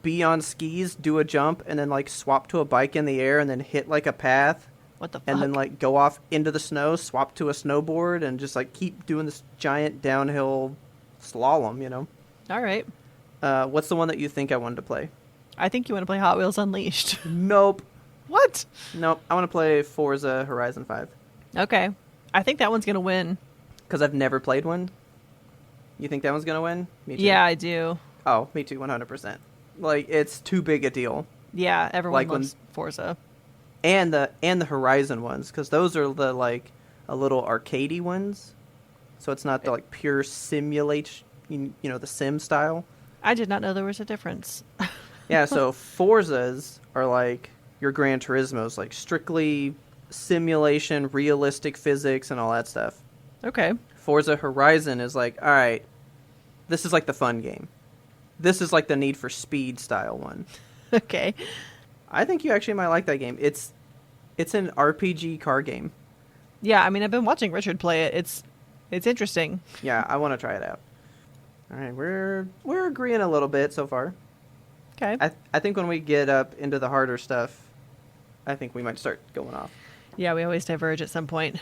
be on skis, do a jump, and then like swap to a bike in the air and then hit like a path. What the fuck? And then like go off into the snow, swap to a snowboard, and just like keep doing this giant downhill slalom, you know? All right. What's the one that you think I wanted to play? I think you want to play Hot Wheels Unleashed. Nope. What? Nope. I want to play Forza Horizon 5. Okay. I think that one's going to win. Because I've never played one. You think that one's going to win? Me too. Yeah, I do. Oh, me too, 100%. Like, it's too big a deal. Yeah, everyone Like loves Forza. And the Horizon ones, because those are the, like, a little arcadey ones. So it's not the, like, pure simulation, you know, the sim style. I did not know there was a difference. Yeah, so Forzas are like your Gran Turismos, like strictly simulation, realistic physics, and all that stuff. Okay. Forza Horizon is like, all right, this is like the fun game. This is like the Need for Speed style one. Okay. I think you actually might like that game. It's an RPG car game. Yeah, I mean, I've been watching Richard play it. It's interesting. Yeah, I want to try it out. All right, we're agreeing a little bit so far. Okay. I think when we get up into the harder stuff, I think we might start going off. Yeah, we always diverge at some point.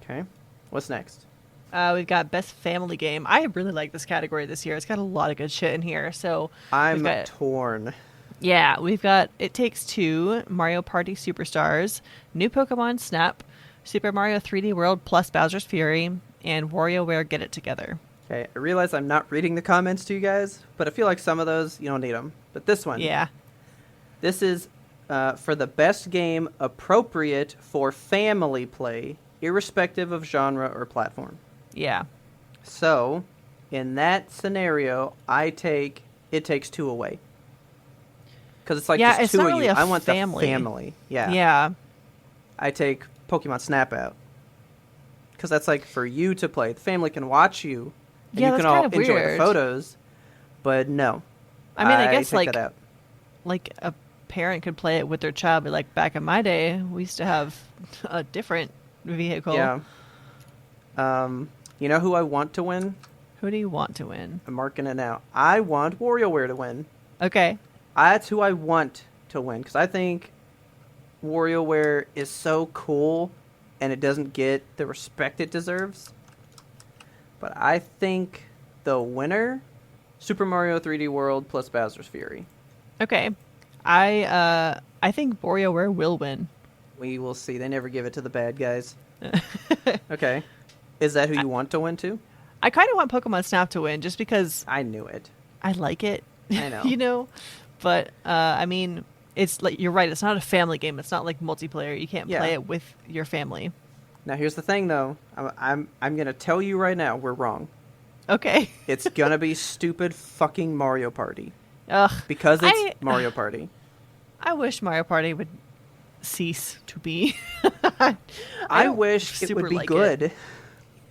Okay. What's next? We've got Best Family Game. I really like this category this year. It's got a lot of good shit in here. So I'm torn. Yeah, we've got It Takes Two, Mario Party Superstars, New Pokemon Snap, Super Mario 3D World plus Bowser's Fury, and WarioWare Get It Together. Okay, I realize I'm not reading the comments to you guys, but I feel like some of those, you don't need them. But this one. Yeah. This is for the best game appropriate for family play, irrespective of genre or platform. Yeah. So, in that scenario, I take It Takes Two away. Because it's like just it's two not of really you. a I want family. the family. Yeah. Yeah. I take Pokemon Snap out. Because that's like for you to play. The family can watch you. And Yeah, you that's can all kind of enjoy weird. the photos. But no. I mean, I guess take that out. like a parent could play it with their child, but like back in my day, we used to have a different vehicle. Yeah. You know who I want to win? Who do you want to win? I'm marking it now. I want WarioWare to win. Okay. That's who I want to win because I think WarioWare is so cool and it doesn't get the respect it deserves. But I think the winner, Super Mario 3D World plus Bowser's Fury. Okay. I think WarioWare will win. We will see. They never give it to the bad guys. Okay. Is that who you want to win too? I kind of want Pokemon Snap to win just because I knew it. I like it. I know. You know? But, I mean, it's like, you're right. It's not a family game. It's not like multiplayer. You can't play it with your family. Now, here's the thing, though. I'm going to tell you right now, we're wrong. Okay. It's going to be stupid fucking Mario Party. Ugh. Because it's Mario Party. I wish Mario Party would cease to be. I wish it would be good.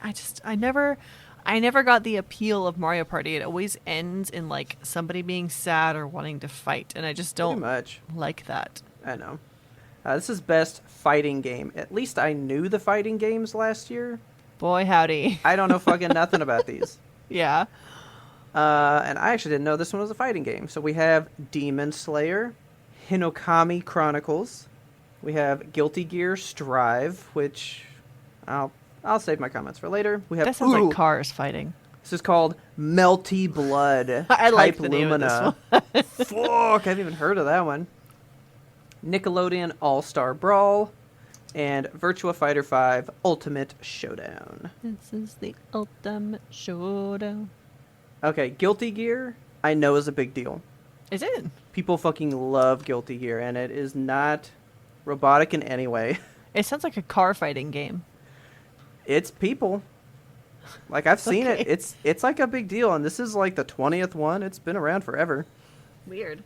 I never got the appeal of Mario Party. It always ends in like somebody being sad or wanting to fight, and I just don't like that. I know. This is best fighting game. At least I knew the fighting games last year. Boy, howdy. I don't know fucking nothing about these. Yeah. And I actually didn't know this one was a fighting game. So we have Demon Slayer, Hinokami Chronicles. We have Guilty Gear Strive, which I'll save my comments for later. We have that sounds like cars fighting. This is called Melty Blood. I like the Lumina. name of this one. Fuck, I haven't even heard of that one. Nickelodeon All-Star Brawl and Virtua Fighter 5 Ultimate Showdown. This is the Ultimate Showdown. Okay, Guilty Gear I know is a big deal. Is it? People fucking love Guilty Gear, and it is not robotic in any way. It sounds like a car fighting game. It's people. Like, I've seen it. It's like a big deal, and this is like the 20th one. It's been around forever. Weird.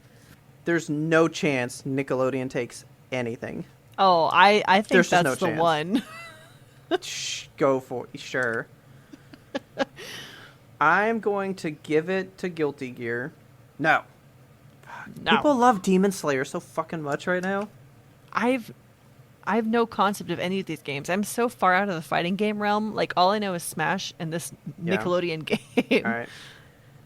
There's no chance Nickelodeon takes anything. Oh, I think There's that's just no the chance. one. Go for it. Sure. I'm going to give it to Guilty Gear. No. People love Demon Slayer so fucking much right now. I have no concept of any of these games. I'm so far out of the fighting game realm. Like, all I know is Smash and this Nickelodeon game. All right.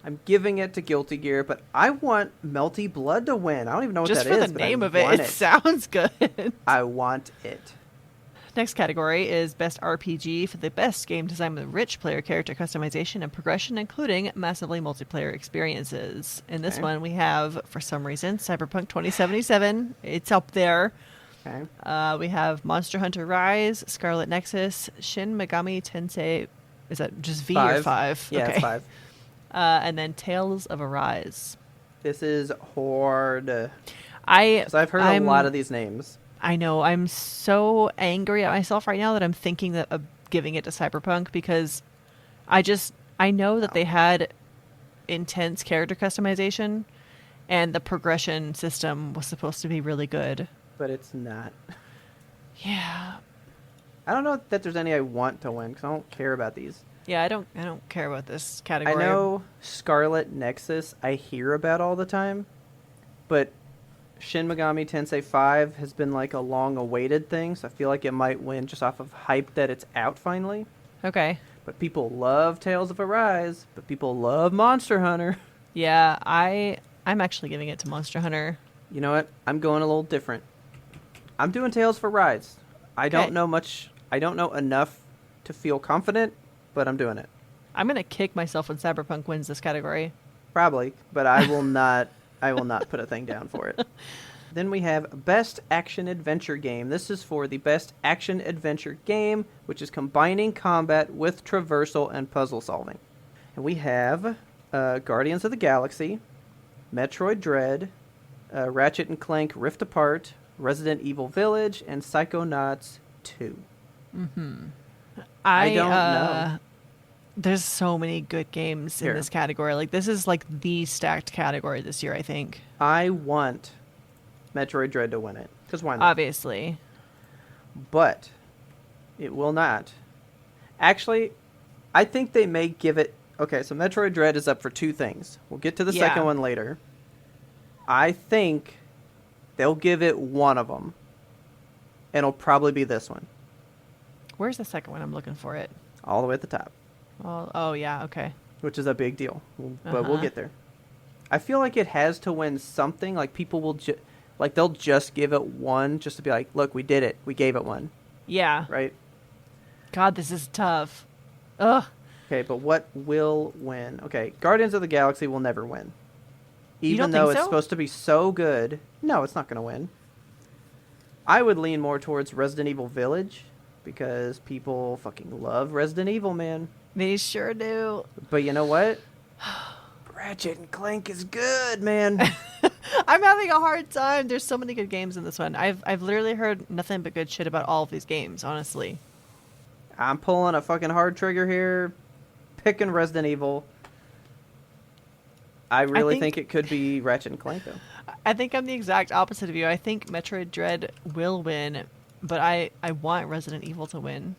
I'm giving it to Guilty Gear, but I want Melty Blood to win. I don't even know what that is. Just for the name of it, it sounds good. I want it. Next category is Best RPG for the best game design with rich player character customization and progression, including massively multiplayer experiences. In this one, we have, for some reason, Cyberpunk 2077. It's up there. Okay. We have Monster Hunter Rise, Scarlet Nexus, Shin Megami Tensei. Is that just V or 5? Yeah, okay. it's 5. And then Tales of Arise. This is hard. I've heard a lot of these names. I know. I'm so angry at myself right now that I'm thinking of giving it to Cyberpunk because I know that they had intense character customization and the progression system was supposed to be really good. But it's not. Yeah. I don't know that there's any I want to win because I don't care about these. Yeah, I don't care about this category. I know Scarlet Nexus I hear about all the time, but Shin Megami Tensei 5 has been like a long-awaited thing, so I feel like it might win just off of hype that it's out finally. Okay. But people love Tales of Arise, but people love Monster Hunter. Yeah, I'm actually giving it to Monster Hunter. You know what? I'm going a little different. I'm doing Tales of Arise. I don't know much. I don't know enough to feel confident, but I'm doing it. I'm going to kick myself when Cyberpunk wins this category. Probably, but I will not. I will not put a thing down for it. Then we have Best Action Adventure Game. This is for the Best Action Adventure Game, which is combining combat with traversal and puzzle solving. And we have Guardians of the Galaxy, Metroid Dread, Ratchet and Clank Rift Apart, Resident Evil Village, and Psychonauts 2. Mm-hmm. I don't know. There's so many good games in this category. Like, this is like the stacked category this year, I think. I want Metroid Dread to win it. Because why not? Obviously. But it will not. Actually, I think they may give it... Okay, so Metroid Dread is up for 2 things. We'll get to the second one later. I think they'll give it one of them. And it'll probably be this one. Where's the second one? I'm looking for it. All the way at the top. Oh yeah, okay. which is a big deal. But we'll Uh-huh. get there. I feel like it has to win something. Like people will like they'll just give it one just to be like, look, we did it. We gave it one. Yeah. Right? God, this is tough. Ugh. Okay, but what will win? Okay, Guardians of the Galaxy will never win. You Even don't though think it's so? supposed to be so good. No, it's not going to win. I would lean more towards Resident Evil Village because people fucking love Resident Evil, man. They sure do. But you know what? Ratchet and Clank is good, man. I'm having a hard time. There's so many good games in this one. I've literally heard nothing but good shit about all of these games, honestly. I'm pulling a fucking hard trigger here, picking Resident Evil. I really think it could be Ratchet and Clank, though. I think I'm the exact opposite of you. I think Metroid Dread will win, but I want Resident Evil to win.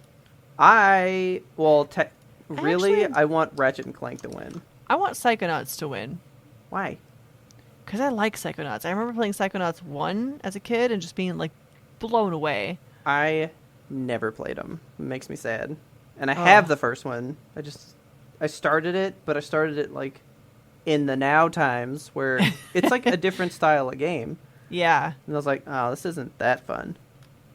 Really, Actually, I want Ratchet and Clank to win. I want Psychonauts to win. Why? Because I like Psychonauts. I remember playing Psychonauts 1 as a kid and just being, like, blown away. I never played them. It makes me sad. And I have the first one. I started it, but I started it, like, in the now times where it's, like, a different style of game. Yeah. And I was like, oh, this isn't that fun.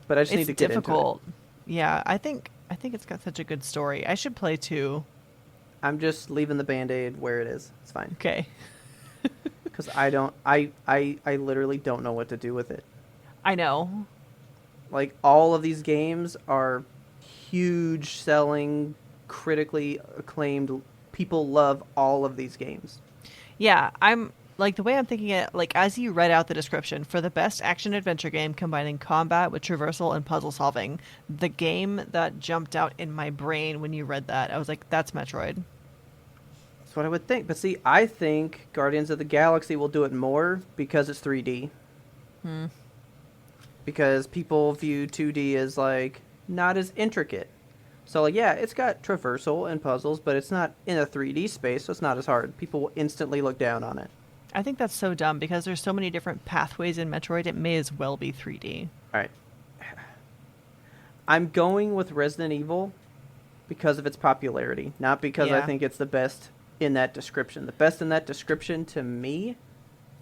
But I just need to get difficult. into it. Yeah, I think it's got such a good story. I should play 2. I'm just leaving the Band-Aid where it is. It's fine. Okay. Because I literally don't know what to do with it. I know. Like, all of these games are huge selling, critically acclaimed. People love all of these games. Yeah, I'm like the way I'm thinking it, like as you read out the description for the best action adventure game combining combat with traversal and puzzle solving, the game that jumped out in my brain when you read that, I was like, that's Metroid. That's what I would think. But see, I think Guardians of the Galaxy will do it more because it's 3D. Because people view 2D as, like, not as intricate. So, like, yeah, it's got traversal and puzzles, but it's not in a 3D space, so it's not as hard. People will instantly look down on it. I think that's so dumb because there's so many different pathways in Metroid, it may as well be 3D. All right. I'm going with Resident Evil because of its popularity, not because I think it's the best in that description. The best in that description to me,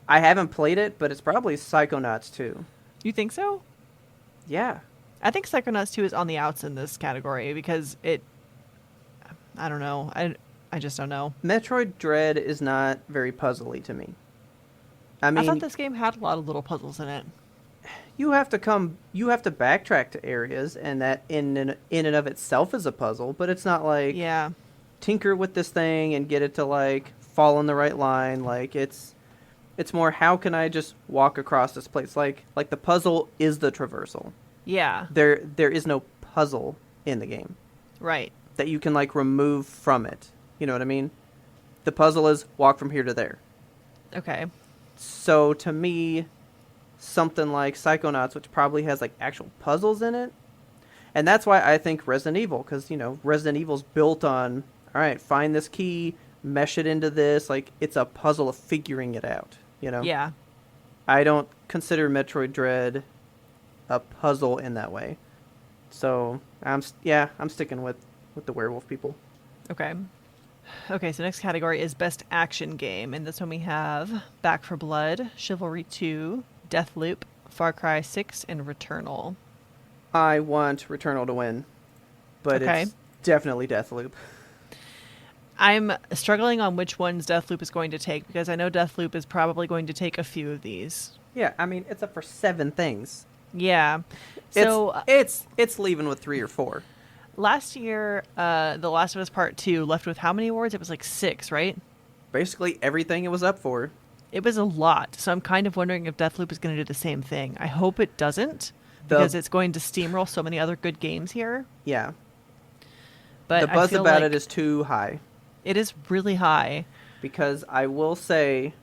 I haven't played it, but it's probably Psychonauts 2. You think so? Yeah. I think Psychonauts 2 is on the outs in this category because I don't know. I just don't know. Metroid Dread is not very puzzly to me. I mean, I thought this game had a lot of little puzzles in it. you have to backtrack to areas, and that in and of itself is a puzzle, but it's not like tinker with this thing and get it to, like, fall in the right line. Like, it's more, how can I just walk across this place? Like the puzzle is the traversal. Yeah. There is no puzzle in the game. Right. That you can, like, remove from it. You know what I mean? The puzzle is walk from here to there. Okay. So to me, something like Psychonauts, which probably has, like, actual puzzles in it. And that's why I think Resident Evil, because, you know, Resident Evil's built on, all right, find this key, mesh it into this. Like, it's a puzzle of figuring it out, you know? Yeah. I don't consider Metroid Dread a puzzle in that way. So, I'm sticking with the werewolf people. Okay. Okay, so next category is Best Action Game. And this one we have Back for Blood, Chivalry 2, Deathloop, Far Cry 6, and Returnal. I want Returnal to win, but it's definitely Deathloop. I'm struggling on which ones Deathloop is going to take because I know Deathloop is probably going to take a few of these. Yeah, I mean, it's up for 7 things. Yeah. So it's leaving with 3 or 4. Last year, The Last of Us Part 2 left with how many awards? It was like 6, right? Basically everything it was up for. It was a lot. So I'm kind of wondering if Deathloop is going to do the same thing. I hope it doesn't because it's going to steamroll so many other good games here. Yeah. But the buzz about like it is too high. It is really high. Because I will say,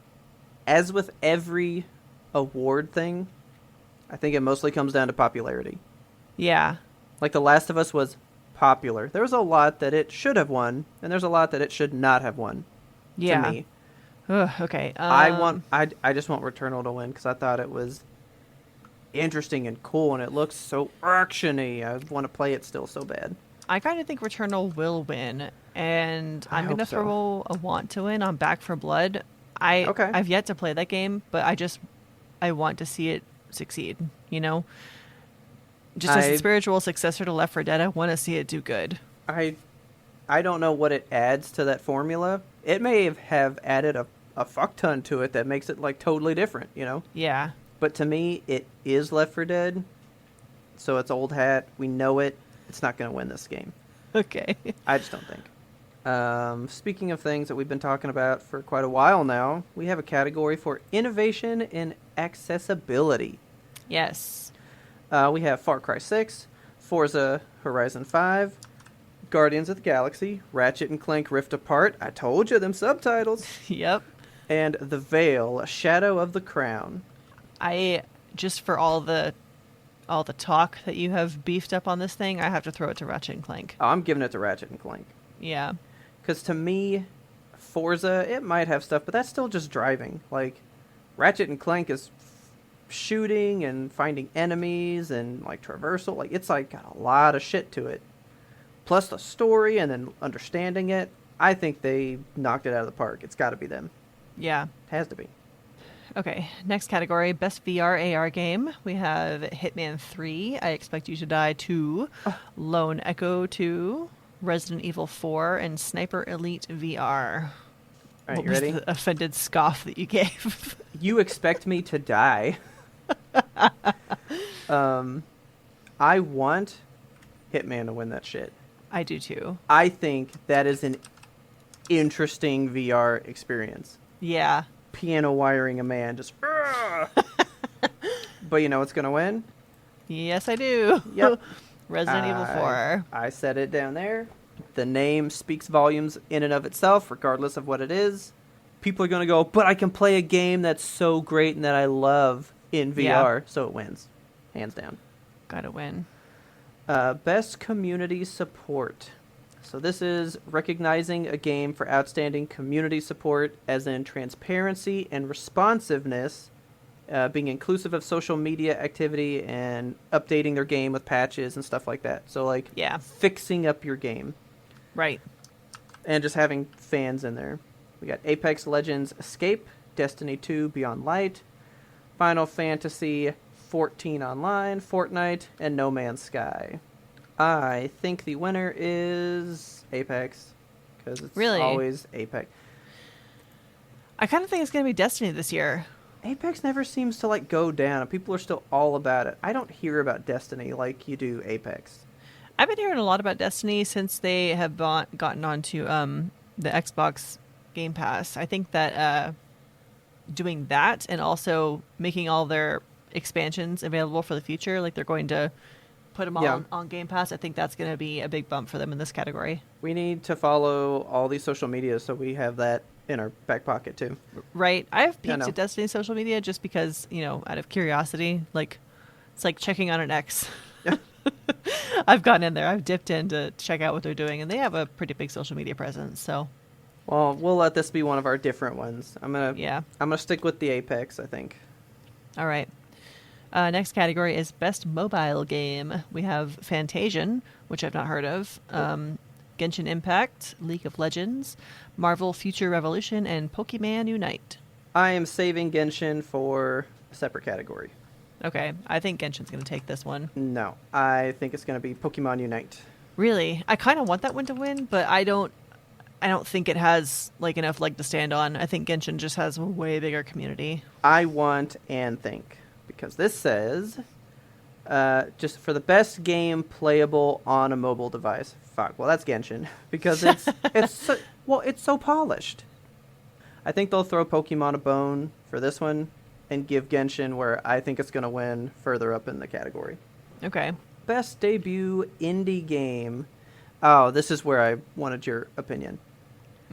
as with every award thing, I think it mostly comes down to popularity. Yeah. Like The Last of Us was popular. There was a lot that it should have won, and there's a lot that it should not have won. Yeah. To me. Ugh, okay. I just want Returnal to win because I thought it was interesting and cool, and it looks so action-y. I want to play it still so bad. I kind of think Returnal will win, and I I'm hope gonna so. throw a want to win on Back for Blood. Okay. I've yet to play that game, but I want to see it succeed. You know, just as a I spiritual successor to Left 4 Dead, I want to see it do good. I I don't know what it adds to that formula. It may have added a fuck ton to it that makes it like totally different, you know? Yeah. But to me, it is Left 4 Dead, so it's old hat. We know it. It's not going to win this game. Okay. I just don't think. Speaking of things that we've been talking about for quite a while now, we have a category for innovation in accessibility. Yes. We have Far Cry 6, Forza Horizon 5, Guardians of the Galaxy, Ratchet and Clank Rift Apart. I told you them subtitles. Yep. And The Veil, Shadow of the Crown. I just for all the talk that you have beefed up on this thing, I have to throw it to Ratchet and Clank. Oh, I'm giving it to Ratchet and Clank. Yeah. Because to me, Forza, it might have stuff, but that's still just driving. Like, Ratchet and Clank is shooting and finding enemies and, like, traversal. Like, it's, like, got a lot of shit to it. Plus the story and then understanding it. I think they knocked it out of the park. It's got to be them. Yeah. It has to be. Okay, next category, best VR AR game. We have Hitman 3, I Expect You to Die 2, Lone Echo 2, Resident Evil 4, and Sniper Elite VR. All right, What you was ready? the offended scoff that you gave? You expect me to die. I want Hitman to win that shit. I do too. I think that is an interesting VR experience. Yeah. Piano wiring a man just. But you know what's gonna win? Yes, I do. Yep. Resident Evil 4. I said it down there. The name speaks volumes in and of itself, regardless of what it is. People are gonna go, but I can play a game that's so great and that I love in VR, so it wins, hands down. Gotta win. Best community support. So this is recognizing a game for outstanding community support, as in transparency and responsiveness, being inclusive of social media activity and updating their game with patches and stuff like that. So like fixing up your game. Right. And just having fans in there. We got Apex Legends Escape, Destiny 2 Beyond Light, Final Fantasy 14 Online, Fortnite, and No Man's Sky. I think the winner is Apex, because it's always Apex. I kind of think it's going to be Destiny this year. Apex never seems to like go down. People are still all about it. I don't hear about Destiny like you do Apex. I've been hearing a lot about Destiny since they have gotten onto the Xbox Game Pass. I think that doing that and also making all their expansions available for the future, like they're going to put them all on Game Pass, I think that's going to be a big bump for them in this category. We need to follow all these social media so we have that in our back pocket too. Right. I've peeked at Destiny's social media just because, out of curiosity. Like, it's like checking on an ex. I've gotten in there. I've dipped in to check out what they're doing, and they have a pretty big social media presence. So, well, we'll let this be one of our different ones. I'm gonna stick with the Apex, I think. All right. Next category is Best Mobile Game. We have Fantasian, which I've not heard of, Genshin Impact, League of Legends, Marvel Future Revolution, and Pokemon Unite. I am saving Genshin for a separate category. Okay, I think Genshin's going to take this one. No, I think it's going to be Pokemon Unite. Really? I kind of want that one to win, but I don't think it has like enough leg to stand on. I think Genshin just has a way bigger community. I want and think, because this says just for the best game playable on a mobile device. Fuck. Well, that's Genshin because it's so polished. I think they'll throw Pokemon a bone for this one and give Genshin where I think it's going to win further up in the category. Okay. Best debut indie game. Oh, this is where I wanted your opinion.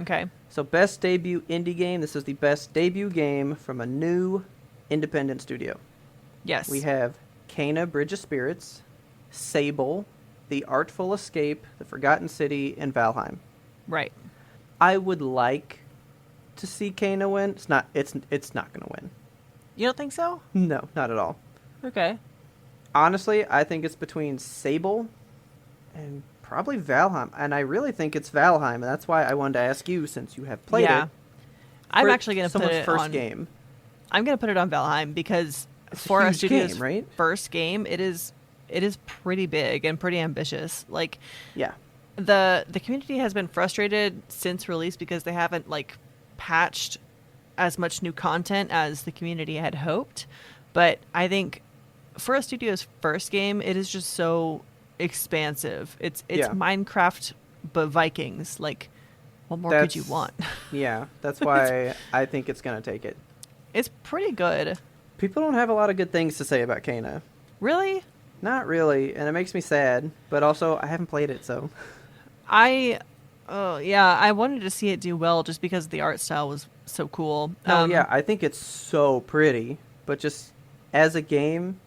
Okay. So best debut indie game. This is the best debut game from a new independent studio. Yes. We have Kena Bridge of Spirits, Sable, The Artful Escape, The Forgotten City, and Valheim. Right. I would like to see Kena win. It's not going to win. You don't think so? No, not at all. Okay. Honestly, I think it's between Sable and Probably Valheim, and I really think it's Valheim, and that's why I wanted to ask you since you have played it. I'm For actually going to put someone's it first on. game. I'm going to put it on Valheim because It's a for a huge studio's game, right? first game, it is pretty big and pretty ambitious. Like Yeah, the community has been frustrated since release because they haven't like patched as much new content as the community had hoped. But I think for a studio's first game, it is just so expansive. It's Yeah. Minecraft but Vikings. Like, what more could you want? Yeah, that's why I think it's gonna take it. It's pretty good. People don't have a lot of good things to say about Kana. Really? Not really, and it makes me sad. But also, I haven't played it, so I yeah, I wanted to see it do well just because the art style was so cool. yeah, I think it's so pretty. But just as a game,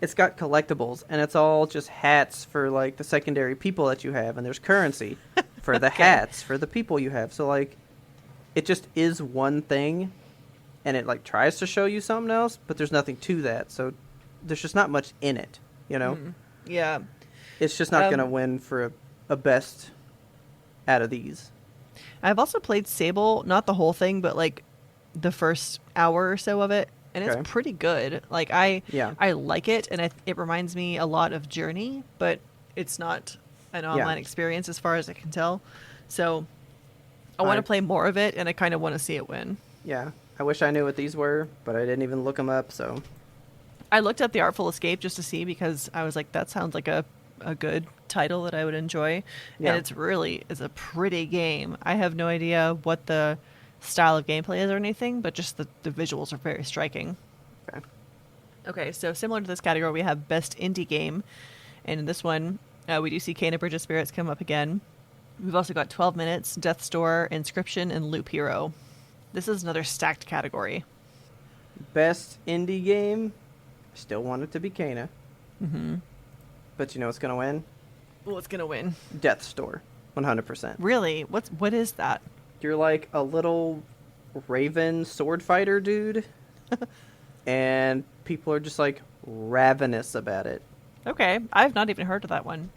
it's got collectibles, and it's all just hats for like the secondary people that you have, and there's currency for the Okay. hats for the people you have. So like, it just is one thing, and it like tries to show you something else, but there's nothing to that. So there's just not much in it, you know. Yeah. It's just not gonna Um, win for a best out of these. I've also played Sable, not the whole thing, but like the first hour or so of it, and Okay. it's pretty good. Like Yeah. I like it, and it reminds me a lot of Journey, but it's not an online experience as far as I can tell. So I want to play more of it, and I kind of want to see it win. Yeah, I wish I knew what these were, but I didn't even look them up. So I looked up The Artful Escape just to see because I was like, that sounds like a good title that I would enjoy. Yeah. And it's a pretty game. I have no idea what the style of gameplay is or anything, but just the visuals are very striking. okay. Okay, so similar to this category, we have Best Indie Game. And in this one, we do see Kena Bridge of Spirits come up again. We've also got 12 Minutes, Death's Door, Inscription, and Loop Hero. This is another stacked category. Best indie game. Still want it to be Kana. Mm-hmm. But you know what's gonna win? What's going to win? Death's Door, 100%. Really? What is that? You're like a little raven sword fighter dude, and people are just like ravenous about it. Okay, I've not even heard of that one.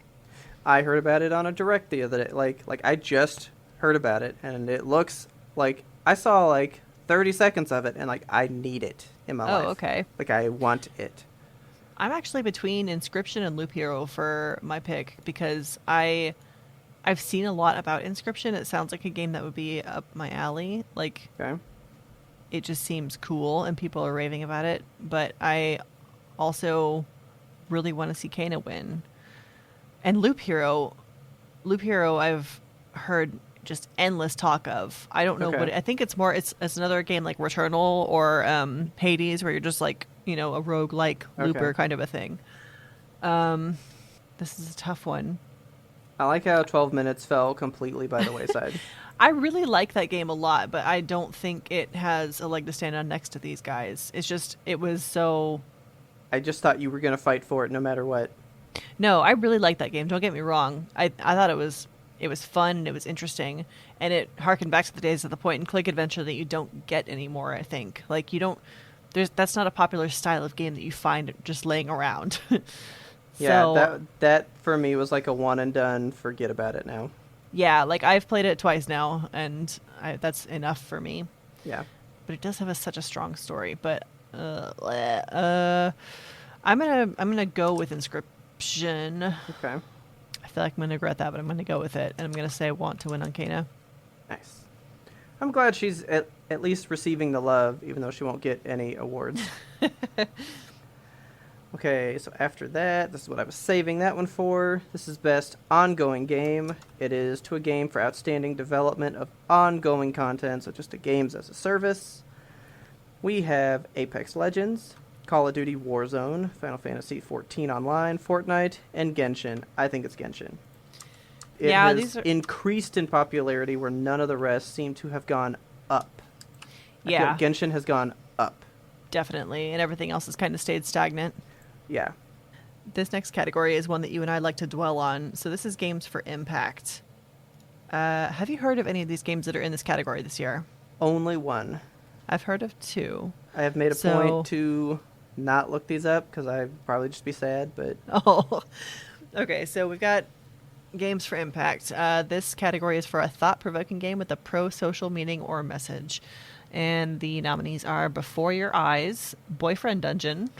I heard about it on a direct the other day. Like I just heard about it, and it looks like I saw like 30 seconds of it, and like I need it in my life. Oh, okay. Like I want it. I'm actually between Inscription and Loop Hero for my pick because I've seen a lot about Inscription. It sounds like a game that would be up my alley. Like, Okay. it just seems cool and people are raving about it. But I also really want to see Kana win. And Loop Hero, I've heard just endless talk of. I don't know Okay. what I think it's more. It's another game like Returnal or Hades, where you're just like a roguelike looper Okay. kind of a thing. This is a tough one. I like how 12 minutes fell completely by the wayside. I really like that game a lot, but I don't think it has a leg to stand on next to these guys. It's just it was so. I just thought you were gonna fight for it no matter what. No, I really like that game. Don't get me wrong. I thought it was fun and it was interesting, and it harkened back to the days of the point and click adventure that you don't get anymore. I think like you don't. That's not a popular style of game that you find just laying around. Yeah, So, that for me was like a one and done. Forget about it now. yeah, like I've played it twice now, and that's enough for me. Yeah. But it does have such a strong story. But I'm gonna go with Inscription. Okay. I feel like I'm gonna regret that, but I'm gonna go with it, and I'm gonna say Want to Win on Kana. Nice. I'm glad she's at least receiving the love, even though she won't get any awards. Okay, so after that, this is what I was saving that one for. This is Best Ongoing Game. It is to a game for outstanding development of ongoing content, so just a games as a service. We have Apex Legends, Call of Duty Warzone, Final Fantasy XIV Online, Fortnite, and Genshin. I think it's Genshin. It Yeah, has these are- increased in popularity where none of the rest seem to have gone up. I feel Yeah. like Genshin has gone up. Definitely, and everything else has kind of stayed stagnant. Yeah. This next category is one that you and I like to dwell on. So this is games for impact. Have you heard of any of these games that are in this category this year? Only one. I've heard of two. I have made a So- point to not look these up because I'd probably just be sad, but Oh, okay. So we've got Games for impact. This category is for a thought-provoking game with a pro-social meaning or message. And the nominees are Before Your Eyes, Boyfriend Dungeon,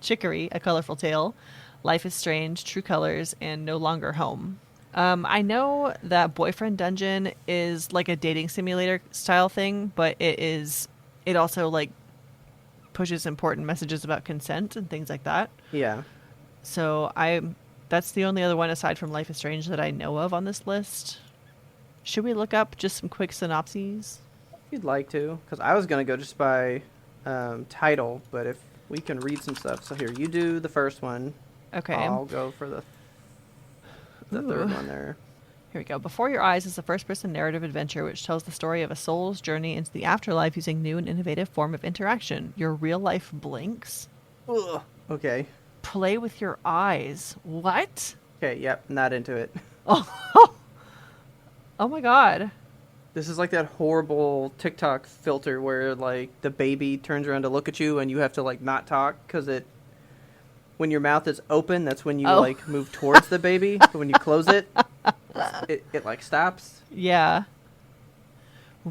Chicory, A Colorful Tale, Life is Strange, True Colors, and No Longer Home. I know that Boyfriend Dungeon is like a dating simulator style thing, but it also like pushes important messages about consent and things like that. Yeah. So that's the only other one aside from Life is Strange that I know of on this list. Should we look up just some quick synopses? If you'd like to, because I was going to go just by title, but if we can read some stuff. So here, you do the first one. Okay. I'll go for the third one there. Here we go. Before Your Eyes is a first-person narrative adventure which tells the story of a soul's journey into the afterlife using new and innovative form of interaction. Your real life blinks. Ugh. Okay. Play with your eyes. What? Okay, yep, not into it. Oh, oh my god. This is like that horrible TikTok filter where like the baby turns around to look at you and you have to like not talk because when your mouth is open, that's when you like move towards the baby. But when you close it, it like stops. Yeah.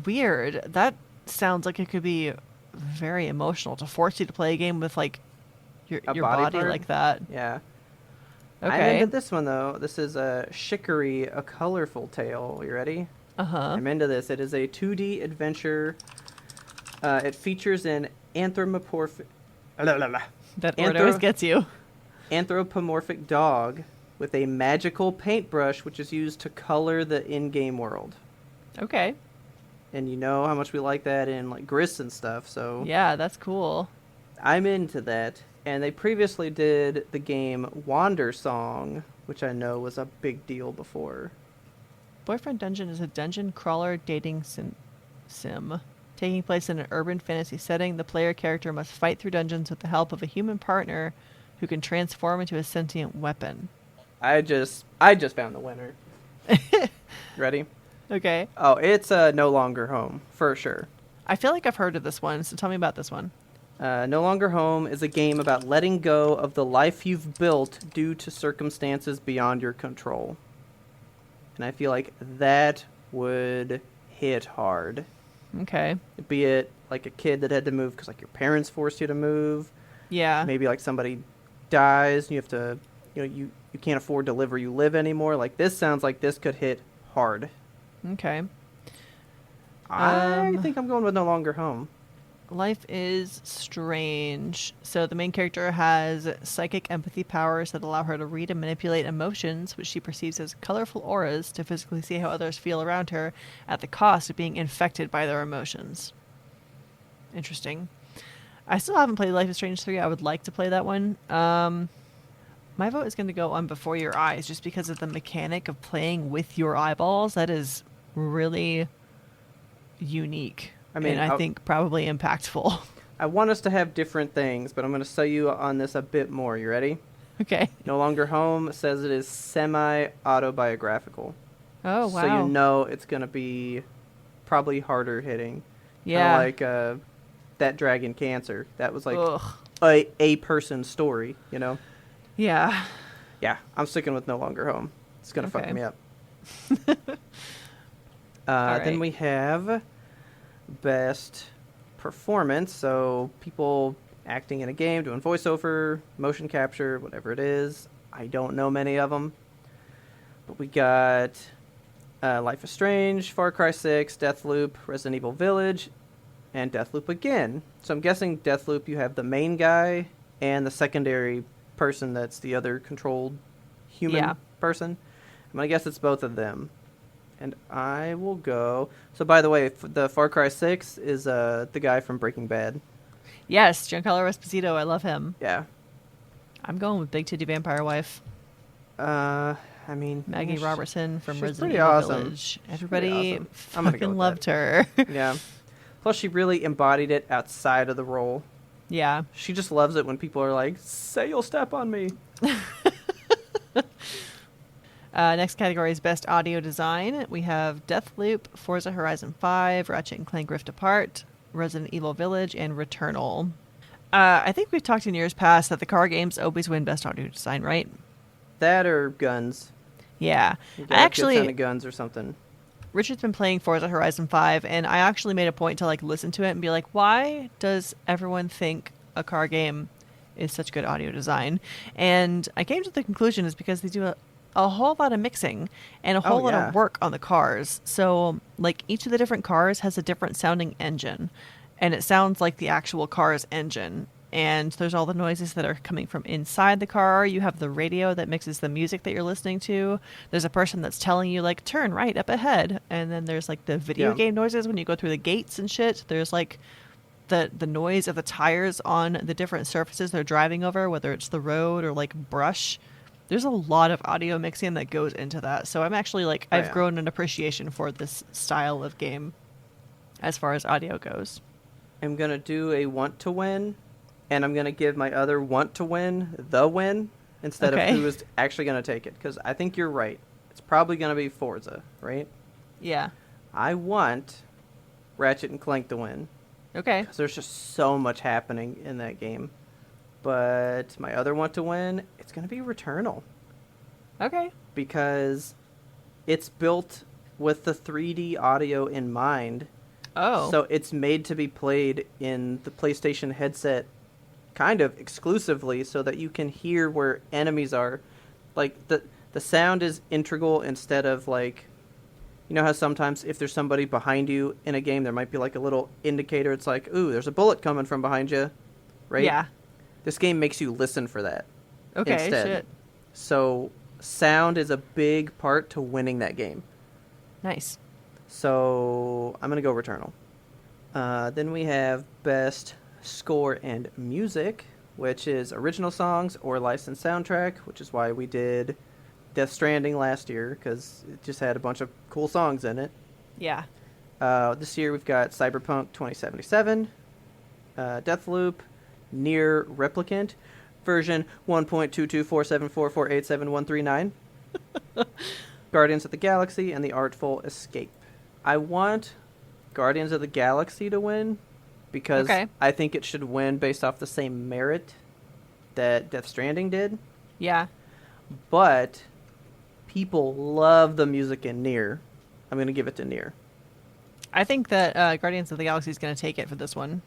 Weird. That sounds like it could be very emotional to force you to play a game with like your body like that. Yeah. Okay. I'm into this one though. This is Chicory, A Colorful Tale. You ready? Uh-huh. I'm into this. It is a 2D adventure. It features an anthropomorphic... That word always gets you. Anthropomorphic dog with a magical paintbrush which is used to color the in-game world. Okay. And you know how much we like that in like Gris and stuff, so... Yeah, that's cool. I'm into that. And they previously did the game Wander Song, which I know was a big deal before. Boyfriend Dungeon is a dungeon crawler dating sim. Taking place in an urban fantasy setting, the player character must fight through dungeons with the help of a human partner who can transform into a sentient weapon. I just found the winner. Ready? Okay. Oh, it's No Longer Home, for sure. I feel like I've heard of this one, so tell me about this one. No Longer Home is a game about letting go of the life you've built due to circumstances beyond your control. And I feel like that would hit hard. Okay. Be it like a kid that had to move because like your parents forced you to move. Yeah. Maybe like somebody dies and you have to, you can't afford to live where you live anymore. Like this sounds like this could hit hard. Okay. I think I'm going with No Longer Home. Life is Strange. So the main character has psychic empathy powers that allow her to read and manipulate emotions, which she perceives as colorful auras, to physically see how others feel around her at the cost of being infected by their emotions. Interesting. I still haven't played Life is Strange 3. I would like to play that one. My vote is going to go on Before Your Eyes, just because of the mechanic of playing with your eyeballs. That is really unique. I mean, I think probably impactful. I want us to have different things, but I'm going to sell you on this a bit more. You ready? Okay. No Longer Home says it is semi-autobiographical. Oh, wow. So you know it's going to be probably harder hitting. Yeah. Like That Dragon Cancer. That was like Ugh. a person's story, you know? Yeah. Yeah, I'm sticking with No Longer Home. It's going to fuck me up. Right. Then we have Best Performance. So people acting in a game, doing voiceover, motion capture, whatever it is. I don't know many of them. But we got Life is Strange, Far Cry 6, Deathloop, Resident Evil Village, and Deathloop again. So I'm guessing Deathloop, you have the main guy and the secondary person that's the other controlled human person. I'm going to guess it's both of them. And I will go... So, by the way, the Far Cry 6 is the guy from Breaking Bad. Yes, Giancarlo Esposito. I love him. Yeah. I'm going with Big Titty Vampire Wife. I mean... Maggie Robertson from Resident Evil awesome. Village. Everybody awesome. fucking loved her. Yeah. Plus, she really embodied it outside of the role. Yeah. She just loves it when people are like, say you'll step on me. Next category is Best Audio Design. We have Deathloop, Forza Horizon 5, Ratchet & Clank Rift Apart, Resident Evil Village, and Returnal. I think we've talked in years past that the car games always win Best Audio Design, right? That or guns. Yeah. You I got good sound actually, of guns or something. Richard's been playing Forza Horizon 5, and I actually made a point to like listen to it and be like, why does everyone think a car game is such good audio design? And I came to the conclusion is because they do a whole lot of mixing and a Oh whole lot yeah, of work on the cars. So like each of the different cars has a different sounding engine, and it sounds like the actual car's engine. And there's all the noises that are coming from inside the car. You have the radio that mixes the music that you're listening to. There's a person that's telling you like turn right up ahead, and then there's like the video yeah, game noises when you go through the gates and shit. There's like the noise of the tires on the different surfaces they're driving over, whether it's the road or like brush. There's a lot of audio mixing that goes into that. So I'm actually like oh I've yeah. grown an appreciation for this style of game as far as audio goes. I'm gonna do a want to win, and I'm gonna give my other want to win the win instead of Okay. who is actually gonna take it. Because I think you're right. It's probably gonna be Forza, right? Yeah. I want Ratchet and Clank to win Okay. because there's just so much happening in that game. But my other want to win, it's gonna be Returnal Okay. because it's built with the 3D audio in mind. Oh. So it's made to be played in the PlayStation headset kind of exclusively so that you can hear where enemies are. Like the sound is integral instead of like you know how sometimes if there's somebody behind you in a game there might be like a little indicator it's like, "Ooh, there's a bullet coming from behind you." Right? Yeah. This game makes you listen for that. Okay. Instead. Shit. So sound is a big part to winning that game. Nice. So I'm gonna go Returnal. Then we have best score and music, which is original songs or licensed soundtrack, which is why we did Death Stranding last year because it just had a bunch of cool songs in it. Yeah. This year we've got Cyberpunk 2077, Deathloop, Near Replicant, version 1.22474487139, Guardians of the Galaxy, and The Artful Escape. I want Guardians of the Galaxy to win because Okay. I think it should win based off the same merit that Death Stranding did. Yeah. But people love the music in Nier. I'm going to give it to Nier. I think that Guardians of the Galaxy is going to take it for this one.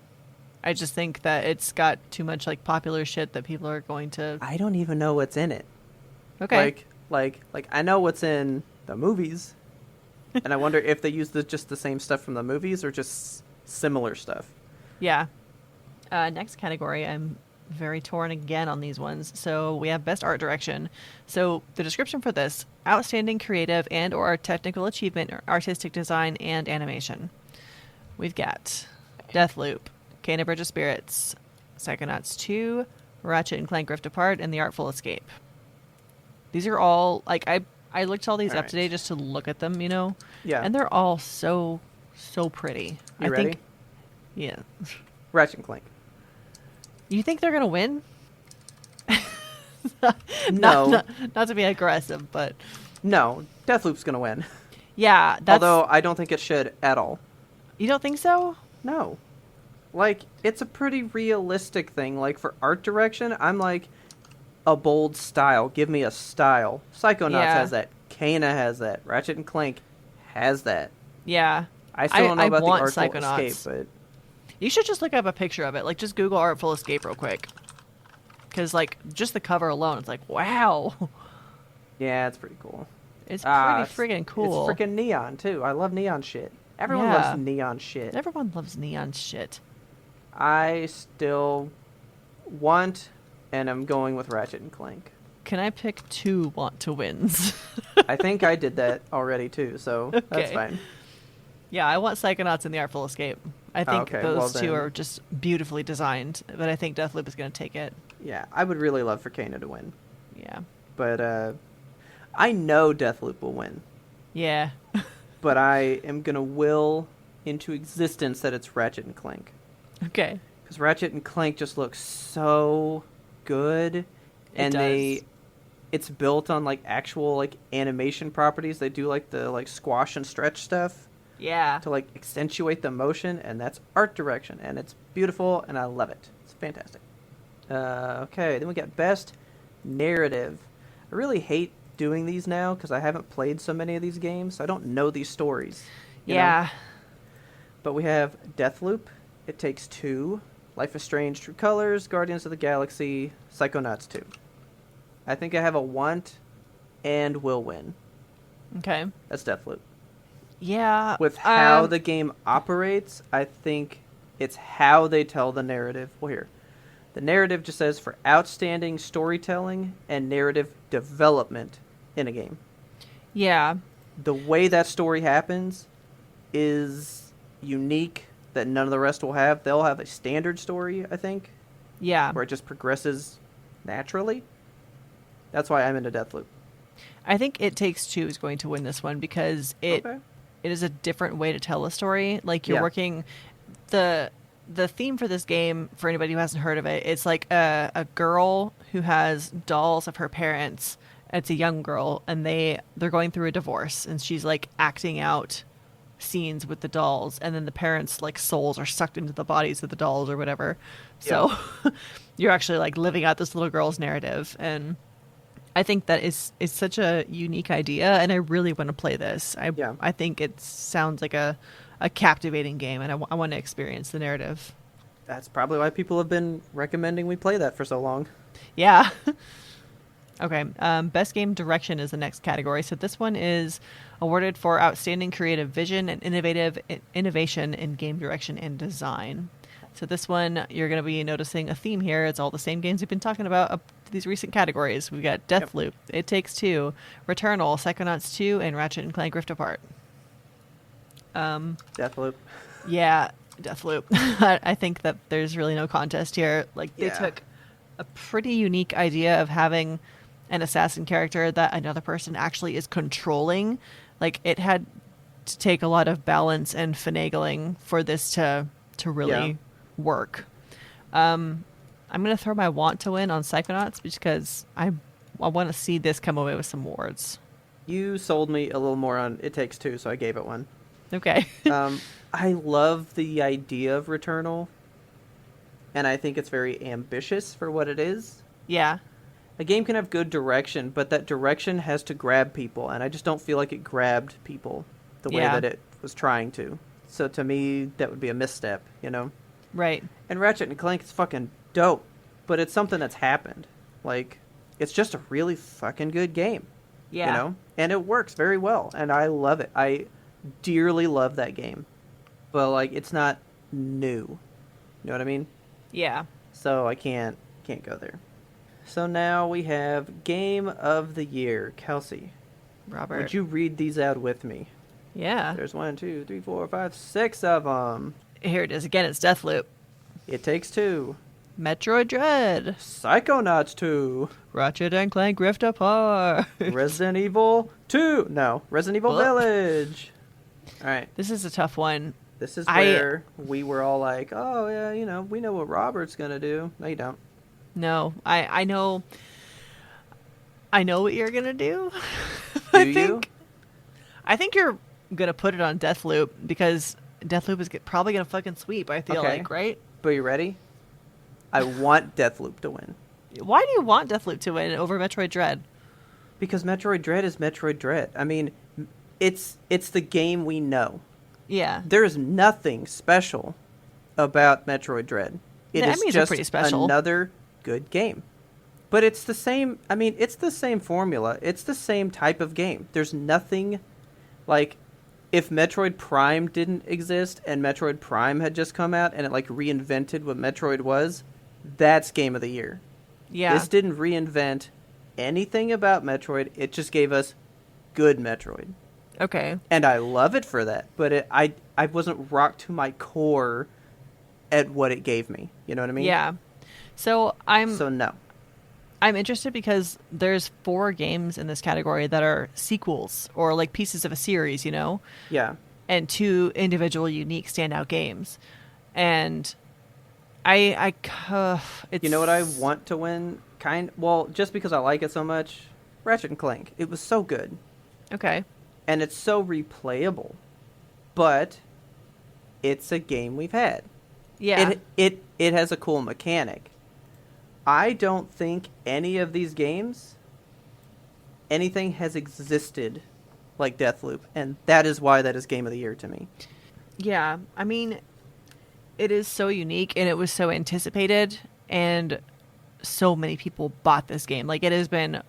I just think that it's got too much like popular shit that people are going to. I don't even know what's in it. Okay. Like I know what's in the movies, and I wonder if they use just the same stuff from the movies or just similar stuff. Yeah. Next category, I'm very torn again on these ones. So we have best art direction. So the description for this: outstanding creative and or technical achievement, or artistic design and animation. We've got Deathloop, Kena Bridge of Spirits, Psychonauts 2, Ratchet and Clank Rift Apart, and The Artful Escape. These are all like I looked all these All up right. today just to look at them, you know. Yeah. And they're all so pretty. You I ready? think. Yeah. Ratchet and Clank. You think they're gonna win? No. Not to be aggressive, but No, Deathloop's going to win. yeah. That's, Although I don't think it should at all. you don't think so? No. Like, it's a pretty realistic thing. Like, for art direction, I'm like, a bold style. Give me a style. Psychonauts Yeah. has that. Kena has that. Ratchet and Clank has that. Yeah. I still don't know I about the want Artful Psychonauts. Escape, You should just look up a picture of it. Like, just Google Artful Escape real quick. Because, like, just the cover alone, it's like, wow. but yeah, it's pretty cool. It's Ah, pretty friggin' cool. It's freaking neon, too. I love neon shit. Everyone Yeah. loves neon shit. Everyone loves neon shit. I still want, and I'm going with Ratchet and Clank. Can I pick two want to wins? I think I did that already, too, so that's Okay. fine. Yeah, I want Psychonauts and The Artful Escape. I think Okay, those well two then- are just beautifully designed, but I think Deathloop is going to take it. Yeah, I would really love for Kena to win. Yeah. But I know Deathloop will win. Yeah. But I am going to will into existence that it's Ratchet and Clank. Okay. Because Ratchet and Clank just looks so good. And does. it's built on like actual like animation properties. They do like the like squash and stretch stuff Yeah. to like accentuate the motion, and that's art direction, and it's beautiful, and I love it. It's fantastic. Okay, then we got best narrative. I really hate doing these now because I haven't played so many of these games. So I don't know these stories. You Yeah. know? But we have Deathloop, It Takes Two, Life is Strange, True Colors, Guardians of the Galaxy, Psychonauts 2. I think I have a want and will win. Okay. That's Deathloop. Yeah. With how the game operates, I think it's how they tell the narrative. Well, here. The narrative just says for outstanding storytelling and narrative development in a game. Yeah. The way that story happens is unique that none of the rest will have. They'll have a standard story, I think. Yeah. Where it just progresses naturally. That's why I'm into Deathloop. I think It Takes Two is going to win this one because it is a different way to tell a story. Like you're working the theme for this game, for anybody who hasn't heard of it, it's like a girl who has dolls of her parents. It's a young girl, and they're going through a divorce, and she's like acting out scenes with the dolls, and then the parents' like souls are sucked into the bodies of the dolls or whatever. So you're actually like living out this little girl's narrative, and I think that is such a unique idea, and I really want to play this. I think it sounds like a captivating game, and I want to experience the narrative. That's probably why people have been recommending we play that for so long. Yeah. Okay. Best game direction is the next category. So this one is awarded for outstanding creative vision and innovation in game direction and design. So this one, you're going to be noticing a theme here. It's all the same games we've been talking about these recent categories. We've got Deathloop, It Takes Two, Returnal, Psychonauts 2, and Ratchet and Clank Rift Apart. Deathloop. Yeah, Deathloop. I think that there's really no contest here. Like they took a pretty unique idea of having an assassin character that another person actually is controlling. Like it had to take a lot of balance and finagling for this to really work. I'm going to throw my want to win on Psychonauts because I want to see this come away with some awards. You sold me a little more on It Takes Two, so I gave it one. Okay. I love the idea of Returnal, and I think it's very ambitious for what it is. Yeah. A game can have good direction, but that direction has to grab people, and I just don't feel like it grabbed people the way that it was trying to. So to me, that would be a misstep, you know? Right. And Ratchet and Clank is fucking dope, but it's something that's happened. Like, it's just a really fucking good game. Yeah. You know? And it works very well, and I love it. I dearly love that game. But, like, it's not new. You know what I mean? Yeah. So I can't go there. So now we have Game of the Year. Kelsey. Robert. Would you read these out with me? Yeah. There's 1, 2, 3, 4, 5, 6 of them. Here it is. Again, it's Deathloop. It Takes Two. Metroid Dread. Psychonauts 2. Ratchet and Clank Rift Apart. Resident Evil 2. No, Resident Evil Village. All right. This is a tough one. This is where we were all like, oh, yeah, you know, we know what Robert's going to do. No, you don't. No, I know what you're going to do. I think you're going to put it on Deathloop because Deathloop is probably going to fucking sweep, I feel like, right? But you ready? I want Deathloop to win. Why do you want Deathloop to win over Metroid Dread? Because Metroid Dread is Metroid Dread. I mean, it's the game we know. Yeah. There is nothing special about Metroid Dread. It is just pretty special. Another good game. But it's the same, I mean, it's the same formula. It's the same type of game. There's nothing, like, if Metroid Prime didn't exist and Metroid Prime had just come out and it, like, reinvented what Metroid was, that's Game of the Year. Yeah. This didn't reinvent anything about Metroid. It just gave us good Metroid. Okay. And I love it for that. But I wasn't rocked to my core at what it gave me. You know what I mean? Yeah. So no. I'm interested because there's 4 games in this category that are sequels or like pieces of a series, you know? Yeah. And 2 individual unique standout games. And it's... You know what I want to win? Well, just because I like it so much, Ratchet and Clank. It was so good. Okay. And it's so replayable. But it's a game we've had. Yeah. It has a cool mechanic. I don't think any of these games anything has existed like Deathloop, and that is why that is Game of the Year to me. Yeah, I mean, it is so unique, and it was so anticipated, and so many people bought this game. Like, it has been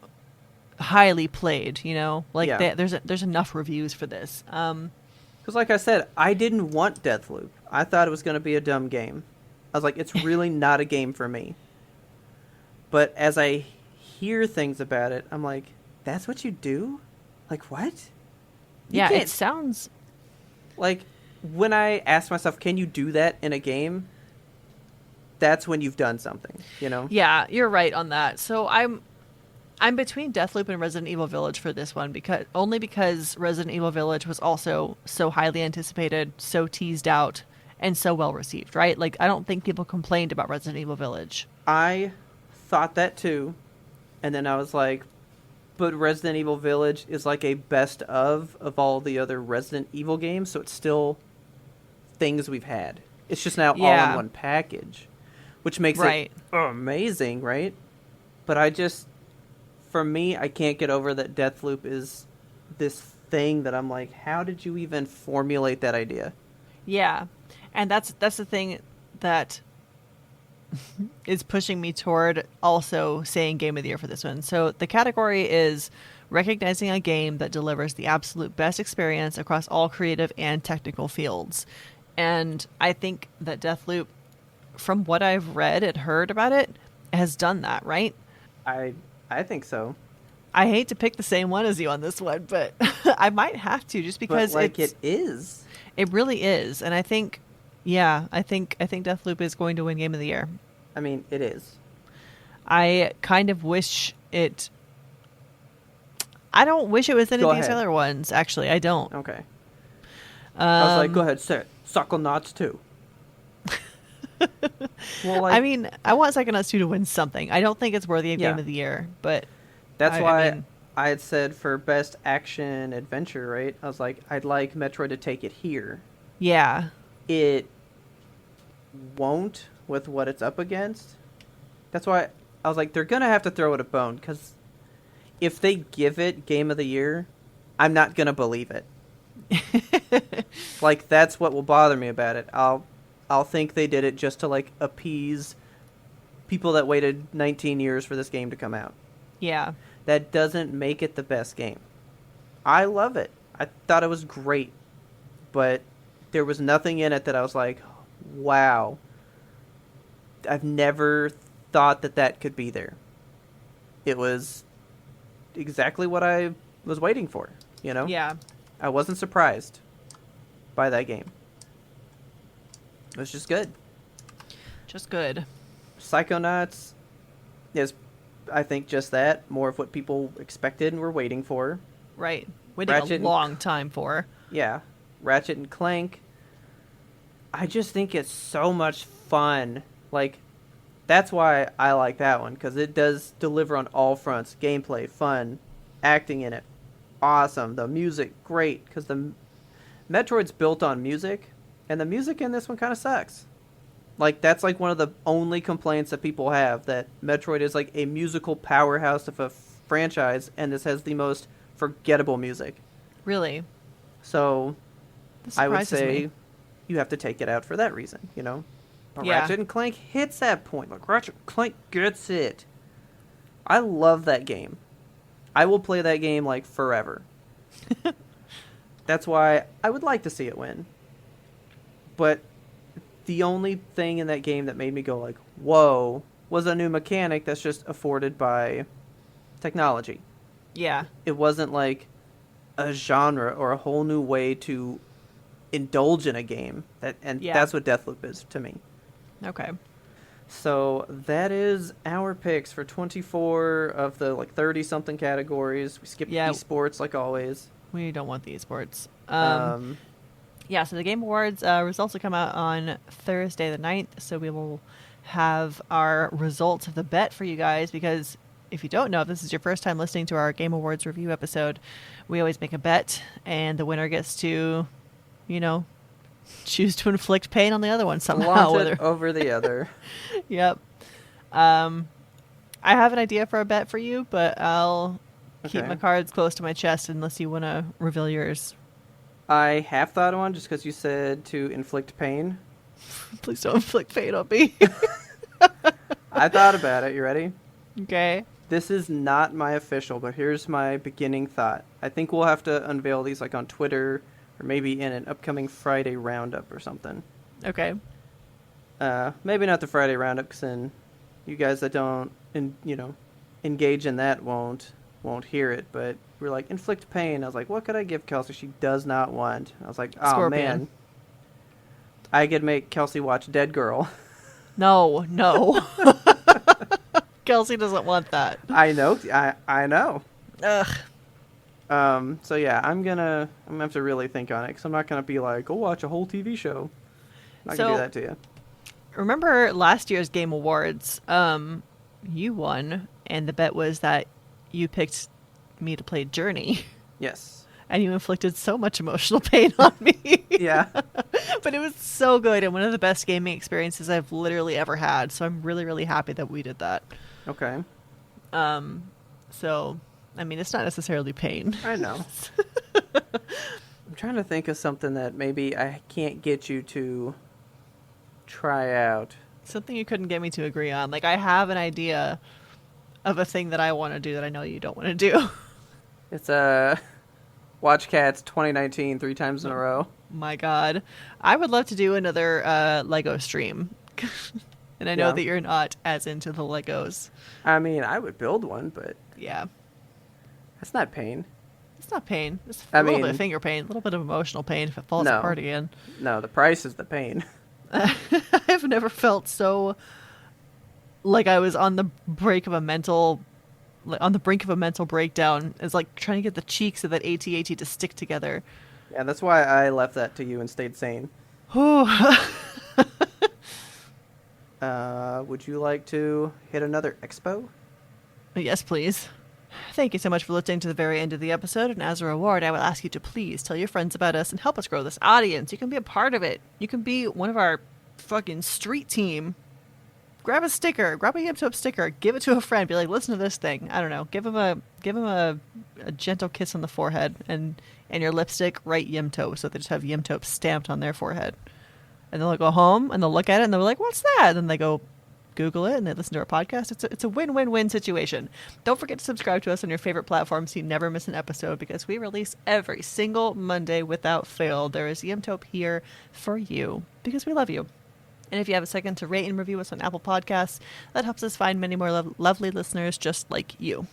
highly played, you know? Like, Yeah. there's enough reviews for this. Because like I said, I didn't want Deathloop. I thought it was going to be a dumb game. I was like, it's really not a game for me. But as I hear things about it, I'm like, that's what you do? Like, what? Yeah, it sounds... Like, when I ask myself, can you do that in a game? That's when you've done something, you know? Yeah, you're right on that. So I'm between Deathloop and Resident Evil Village for this one, because Resident Evil Village was also so highly anticipated, so teased out, and so well received, right? Like, I don't think people complained about Resident Evil Village. I thought that too, and then I was like, but Resident Evil Village is like a best of all the other Resident Evil games, so it's still things we've had. It's just now all in one package, which makes it amazing, right? But for me, I can't get over that Deathloop is this thing that I'm like, how did you even formulate that idea? Yeah, and that's the thing that is pushing me toward also saying Game of the Year for this one. So the category is recognizing a game that delivers the absolute best experience across all creative and technical fields. And I think that Deathloop, from what I've read and heard about it, has done that, right? I think so. I hate to pick the same one as you on this one, but I might have to, just because it is. It really is. And I think Deathloop is going to win Game of the Year. I mean, it is. I kind of wish it... I don't wish it was any of these other ones, actually. I don't. Okay. I was like, go ahead, say it. Psychonauts 2. Well, I mean, I want Psychonauts 2 to win something. I don't think it's worthy of Game of the Year, but... That's why I had said for best action adventure, right? I was like, I'd like Metroid to take it here. Yeah. It won't with what it's up against. That's why I was like, they're going to have to throw it a bone, because if they give it Game of the Year, I'm not going to believe it. Like, that's what will bother me about it. I'll think they did it just to, like, appease people that waited 19 years for this game to come out. Yeah. That doesn't make it the best game. I love it. I thought it was great. But there was nothing in it that I was like, wow. I've never thought that could be there. It was exactly what I was waiting for, you know? Yeah. I wasn't surprised by that game. It was just good. Just good. Psychonauts is, I think, just that. More of what people expected and were waiting for. Right. Waiting a long time for. Yeah. Ratchet and Clank. I just think it's so much fun. Like, that's why I like that one, because it does deliver on all fronts. Gameplay, fun, acting in it, awesome. The music, great, because the Metroid's built on music, and the music in this one kind of sucks. Like, that's like one of the only complaints that people have, that Metroid is like a musical powerhouse of a franchise, and this has the most forgettable music. Really? So, I would say me. You have to take it out for that reason, you know? But Yeah. Ratchet and Clank hits that point. Like, Ratchet and Clank gets it. I love that game. I will play that game, like, forever. That's why I would like to see it win. But the only thing in that game that made me go, like, whoa, was a new mechanic that's just afforded by technology. Yeah. It wasn't, like, a genre or a whole new way to indulge in a game. That's what Deathloop is to me. Okay. So that is our picks for 24 of the, like, 30-something categories. We skipped esports, like always. We don't want the esports. Yeah, so the Game Awards results will come out on Thursday the 9th, so we will have our results of the bet for you guys, because if you don't know, if this is your first time listening to our Game Awards review episode, we always make a bet, and the winner gets to, you know, choose to inflict pain on the other one somehow. Launch it over the other. Yep. I have an idea for a bet for you, but I'll keep Okay. my cards close to my chest unless you want to reveal yours. I have thought of one just because you said to inflict pain. Please don't inflict pain on me. I thought about it. You ready? Okay. This is not my official, but here's my beginning thought. I think we'll have to unveil these like on Twitter or maybe in an upcoming Friday roundup or something. Okay. Maybe not the Friday roundup, because then you guys that don't, engage in that won't hear it. But we're like, inflict pain. I was like, what could I give Kelsey she does not want? I was like, oh Scorpion. man, I could make Kelsey watch Dead Girl. No. Kelsey doesn't want that. I know. I know. Ugh. So yeah, I'm gonna have to really think on it, because I'm not gonna be like, go watch a whole TV show. I'm not gonna do that to you. Remember last year's Game Awards? You won, and the bet was that you picked me to play Journey. Yes. And you inflicted so much emotional pain on me. Yeah. But it was so good, and one of the best gaming experiences I've literally ever had. So I'm really, really happy that we did that. Okay. So, I mean, it's not necessarily pain. I know. I'm trying to think of something that maybe I can't get you to try out. Something you couldn't get me to agree on. Like, I have an idea of a thing that I want to do that I know you don't want to do. It's Watch Cats 2019 3 times in a row. My God. I would love to do another Lego stream. And I know Yeah. that you're not as into the Legos. I mean, I would build one, but Yeah. that's not pain. It's not pain. It's I a little mean- bit of finger pain, a little bit of emotional pain if it falls No. apart again. No, the price is the pain. I've never felt so like I was on the brink of a mental breakdown. It's like trying to get the cheeks of that AT-AT to stick together. Yeah, that's why I left that to you and stayed sane. Would you like to hit another Expo? Yes, please. Thank you so much for listening to the very end of the episode, and as a reward, I will ask you to please tell your friends about us and help us grow this audience. You can be a part of it. You can be one of our fucking street team. Grab a sticker, grab a Yiptop sticker, give it to a friend. Be like, listen to this thing. I don't know. Give him a gentle kiss on the forehead, and your lipstick, write Yimtop, so they just have Yimtop stamped on their forehead. And they'll go home and they'll look at it and they're like, what's that? And then they go Google it and they listen to our podcast. It's a win-win-win situation. Don't forget to subscribe to us on your favorite platform so you never miss an episode, because we release every single Monday without fail. There is Yimtop here for you because we love you. And if you have a second to rate and review us on Apple Podcasts, that helps us find many more lovely listeners just like you.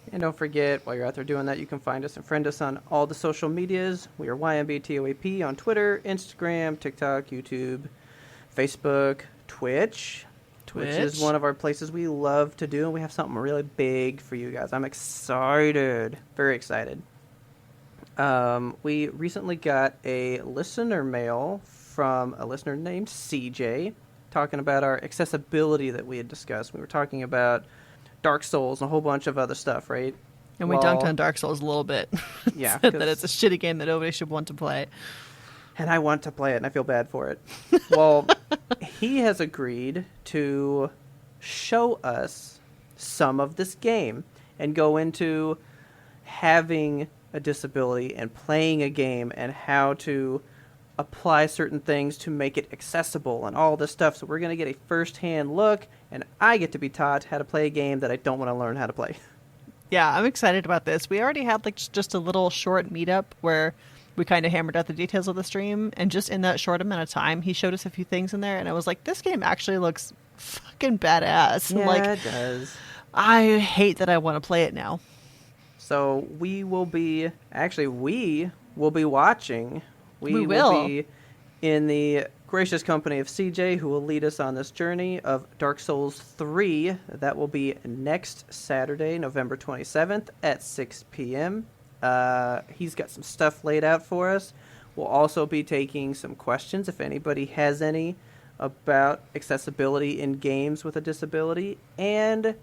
And don't forget, while you're out there doing that, you can find us and friend us on all the social medias. We are YMBTOAP on Twitter, Instagram, TikTok, YouTube, Facebook, Twitch, which is one of our places we love to do. And we have something really big for you guys. I'm excited. Very excited. We recently got a listener mail from a listener named CJ talking about our accessibility that we had discussed. We were talking about Dark Souls and a whole bunch of other stuff, right? And we dunked on Dark Souls a little bit. Yeah. Said that it's a shitty game that nobody should want to play. And I want to play it, and I feel bad for it. Well, he has agreed to show us some of this game and go into having a disability and playing a game and how to apply certain things to make it accessible and all this stuff. So we're going to get a first-hand look, and I get to be taught how to play a game that I don't want to learn how to play. Yeah, I'm excited about this. We already had like just a little short meetup where we kind of hammered out the details of the stream, and just in that short amount of time, he showed us a few things in there, and I was like, this game actually looks fucking badass. Yeah, Like, it does. I hate that I want to play it now. So we will be watching. We will be in the gracious company of CJ, who will lead us on this journey of Dark Souls 3. That will be next Saturday, November 27th at 6 p.m. He's got some stuff laid out for us. We'll also be taking some questions, if anybody has any, about accessibility in games with a disability. And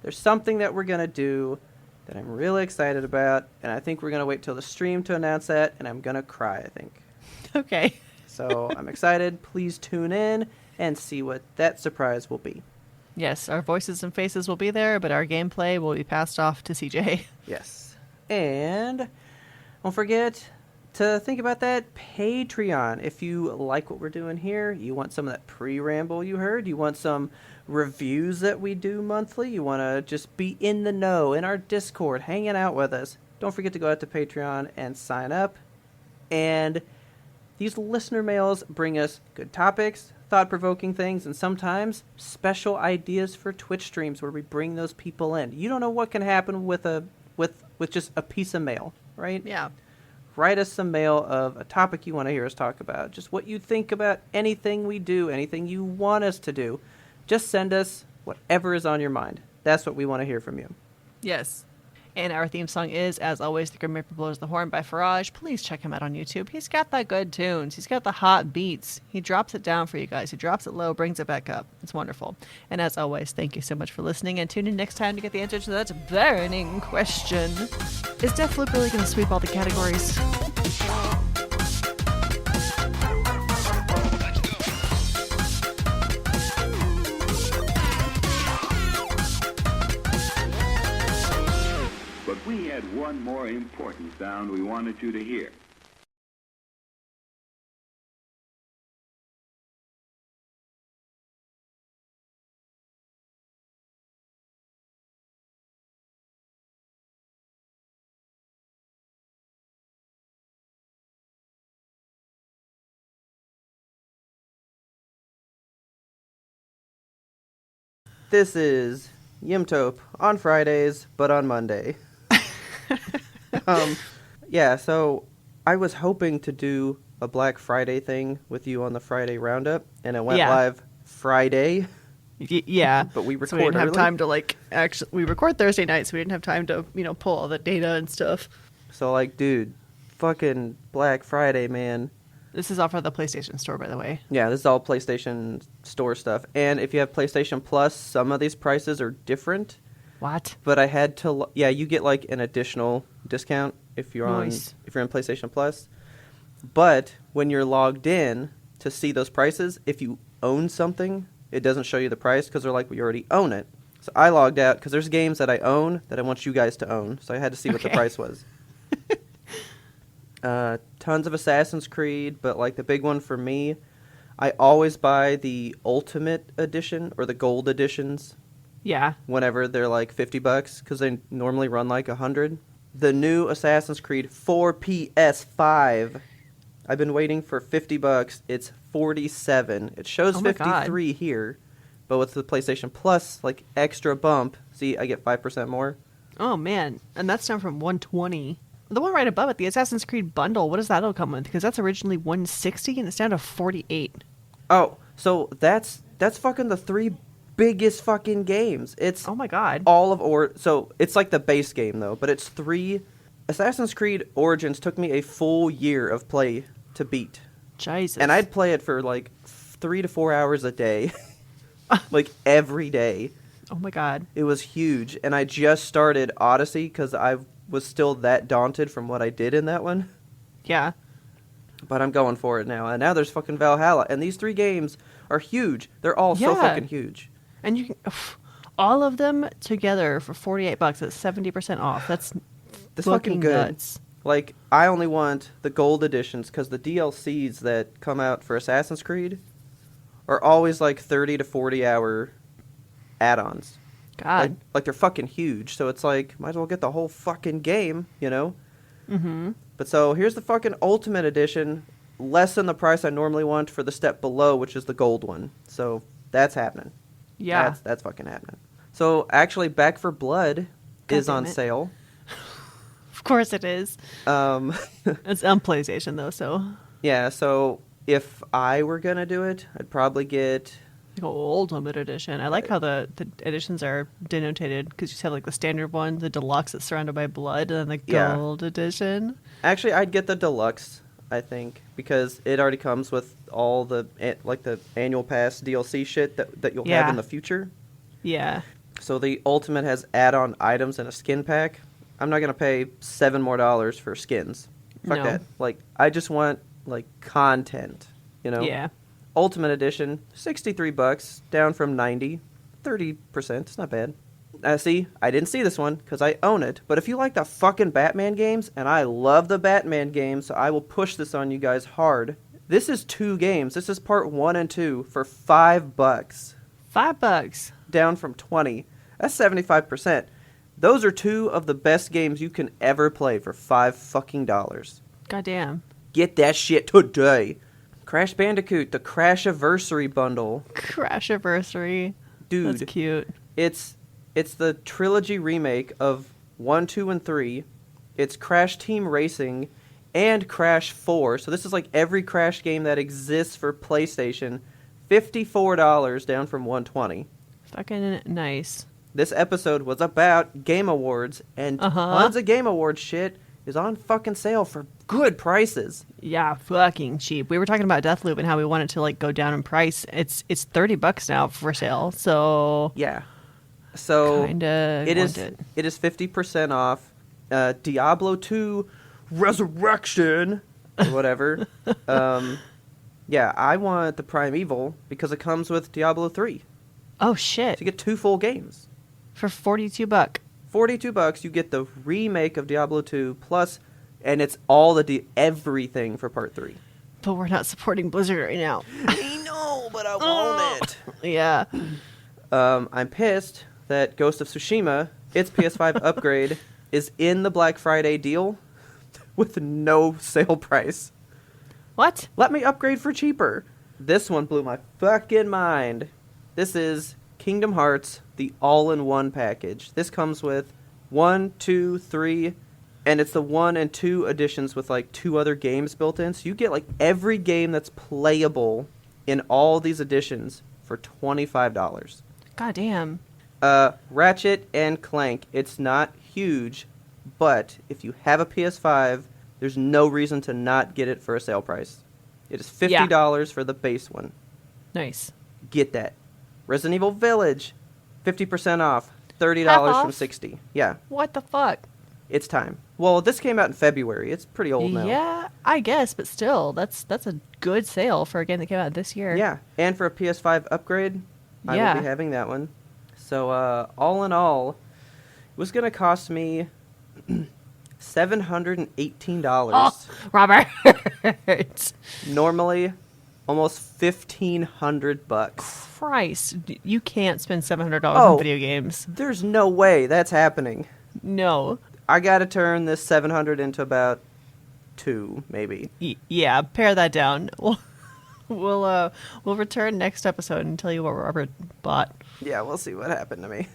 there's something that we're going to do that I'm really excited about, and I think we're going to wait till the stream to announce that, and I'm going to cry, I think. Okay. So I'm excited. Please tune in and see what that surprise will be. Yes, our voices and faces will be there, but our gameplay will be passed off to CJ. Yes. And don't forget to think about that Patreon. If you like what we're doing here, you want some of that pre-ramble you heard, you want some reviews that we do monthly, you want to just be in the know in our Discord, hanging out with us, don't forget to go out to Patreon and sign up. And these listener mails bring us good topics, thought-provoking things, and sometimes special ideas for Twitch streams where we bring those people in. You don't know what can happen with just a piece of mail, right? Yeah. Write us some mail of a topic you want to hear us talk about, just what you think about anything we do, anything you want us to do. Just send us whatever is on your mind. That's what we want to hear from you. Yes. And our theme song is, as always, The Grim Reaper Blows the Horn by Faraj. Please check him out on YouTube. He's got the good tunes. He's got the hot beats. He drops it down for you guys. He drops it low, brings it back up. It's wonderful. And as always, thank you so much for listening. And tune in next time to get the answer to that burning question. Is Deathloop really going to sweep all the categories? We had one more important sound we wanted you to hear. This is Yimtope on Fridays, but on Monday. Yeah, so I was hoping to do a Black Friday thing with you on the Friday roundup, and it went live Friday. Yeah, but we record so we didn't have early. time to actually. We record Thursday night, so we didn't have time to pull all the data and stuff. So dude, fucking Black Friday, man. This is all for the PlayStation Store, by the way. Yeah, this is all PlayStation Store stuff, and if you have PlayStation Plus, some of these prices are different. What? But I had to. Yeah, you get an additional discount if you're Nice. if you're on PlayStation Plus. But when you're logged in to see those prices, if you own something, it doesn't show you the price because they're like, we already own it. So I logged out because there's games that I own that I want you guys to own. So I had to see what the price was. Tons of Assassin's Creed, but the big one for me, I always buy the Ultimate Edition or the Gold Editions. Yeah. Whenever they're $50 because they normally run $100. The new Assassin's Creed for PS5. I've been waiting for $50. It's $47. It shows 53 here, but with the PlayStation Plus extra bump, see, I get 5% more. Oh man, and that's down from 120. The one right above it, the Assassin's Creed bundle. What does that'll come with? Because that's originally 160 and it's down to 48. Oh, so that's fucking the three biggest fucking games. It's oh my god. All of so it's the base game though, but it's 3. Assassin's Creed Origins took me a full year of play to beat. Jesus. And I'd play it for 3 to 4 hours a day. Every day. Oh my god. It was huge, and I just started Odyssey cuz I was still that daunted from what I did in that one. Yeah. But I'm going for it now. And now there's fucking Valhalla, and these 3 games are huge. They're all so fucking huge. And you can all of them together for $48. That's 70% off. That's fucking good. Nuts. I only want the gold editions because the DLCs that come out for Assassin's Creed are always 30 to 40 hour add-ons. God. They're fucking huge. So it's might as well get the whole fucking game, you know? Mm-hmm. But so here's the fucking Ultimate Edition, less than the price I normally want for the step below, which is the gold one. So that's happening. Yeah. That's fucking happening. So actually, Back for Blood is on sale. Of course it is. It's on PlayStation though, so. Yeah, so if I were gonna do it, I'd probably get Ultimate Edition. I like how the editions are denotated because you have the standard one, the deluxe that's surrounded by blood, and then the gold edition. Actually, I'd get the deluxe, I think, because it already comes with all the the annual pass DLC shit that you'll have in the future. Yeah. So the Ultimate has add-on items and a skin pack. I'm not gonna pay $7 more for skins. Fuck that. I just want content, you know? Yeah. Ultimate Edition, $63, down from $90. 30%. It's not bad. See, I didn't see this one because I own it. But if you like the fucking Batman games, and I love the Batman games, so I will push this on you guys hard. This is 2 games. This is part 1 and 2 for $5. $5. Down from 20. That's 75%. Those are 2 of the best games you can ever play for $5 fucking dollars. Goddamn. Get that shit today. Crash Bandicoot, the Crashiversary bundle. Crashiversary. Dude. That's cute. It's the trilogy remake of 1, 2, and 3. It's Crash Team Racing and Crash 4. So this is like every Crash game that exists for PlayStation. $54 down from $120. Fucking nice. This episode was about Game Awards, and tons of Game Awards shit is on fucking sale for good prices. Yeah, fucking cheap. We were talking about Deathloop and how we want it to like go down in price. It's $30 now for sale. So yeah, so kinda it is 50% off. Diablo 2 Resurrection or whatever. Yeah, I want the Primeval because it comes with Diablo 3. Oh shit! So you get 2 full games for $42. $42. You get the remake of Diablo 2 plus, and it's all everything for part 3. But we're not supporting Blizzard right now. I know, but I want it. Yeah. I'm pissed that Ghost of Tsushima, its PS5 upgrade, is in the Black Friday deal with no sale price. What? Let me upgrade for cheaper. This one blew my fucking mind. This is Kingdom Hearts, the all-in-one package. This comes with 1, 2, 3, and it's the 1 and 2 editions with like 2 other games built in. So you get like every game that's playable in all these editions for $25. God damn. Ratchet and Clank. It's not huge, but if you have a PS5, there's no reason to not get it for a sale price. It is $50 for the base one. Nice. Get that. Resident Evil Village, 50% off, $30 from $60. Yeah. What the fuck? It's time. Well, this came out in February. It's pretty old now. Yeah, I guess, but still, that's a good sale for a game that came out this year. Yeah, and for a PS5 upgrade, I will be having that one. So, all in all, it was going to cost me $718. Oh, Robert. Normally, almost $1,500. Christ, you can't spend $700 on video games. There's no way that's happening. No. I got to turn this 700 into about 2, maybe. Yeah, pare that down. We'll return next episode and tell you what Robert bought. Yeah, we'll see what happened to me.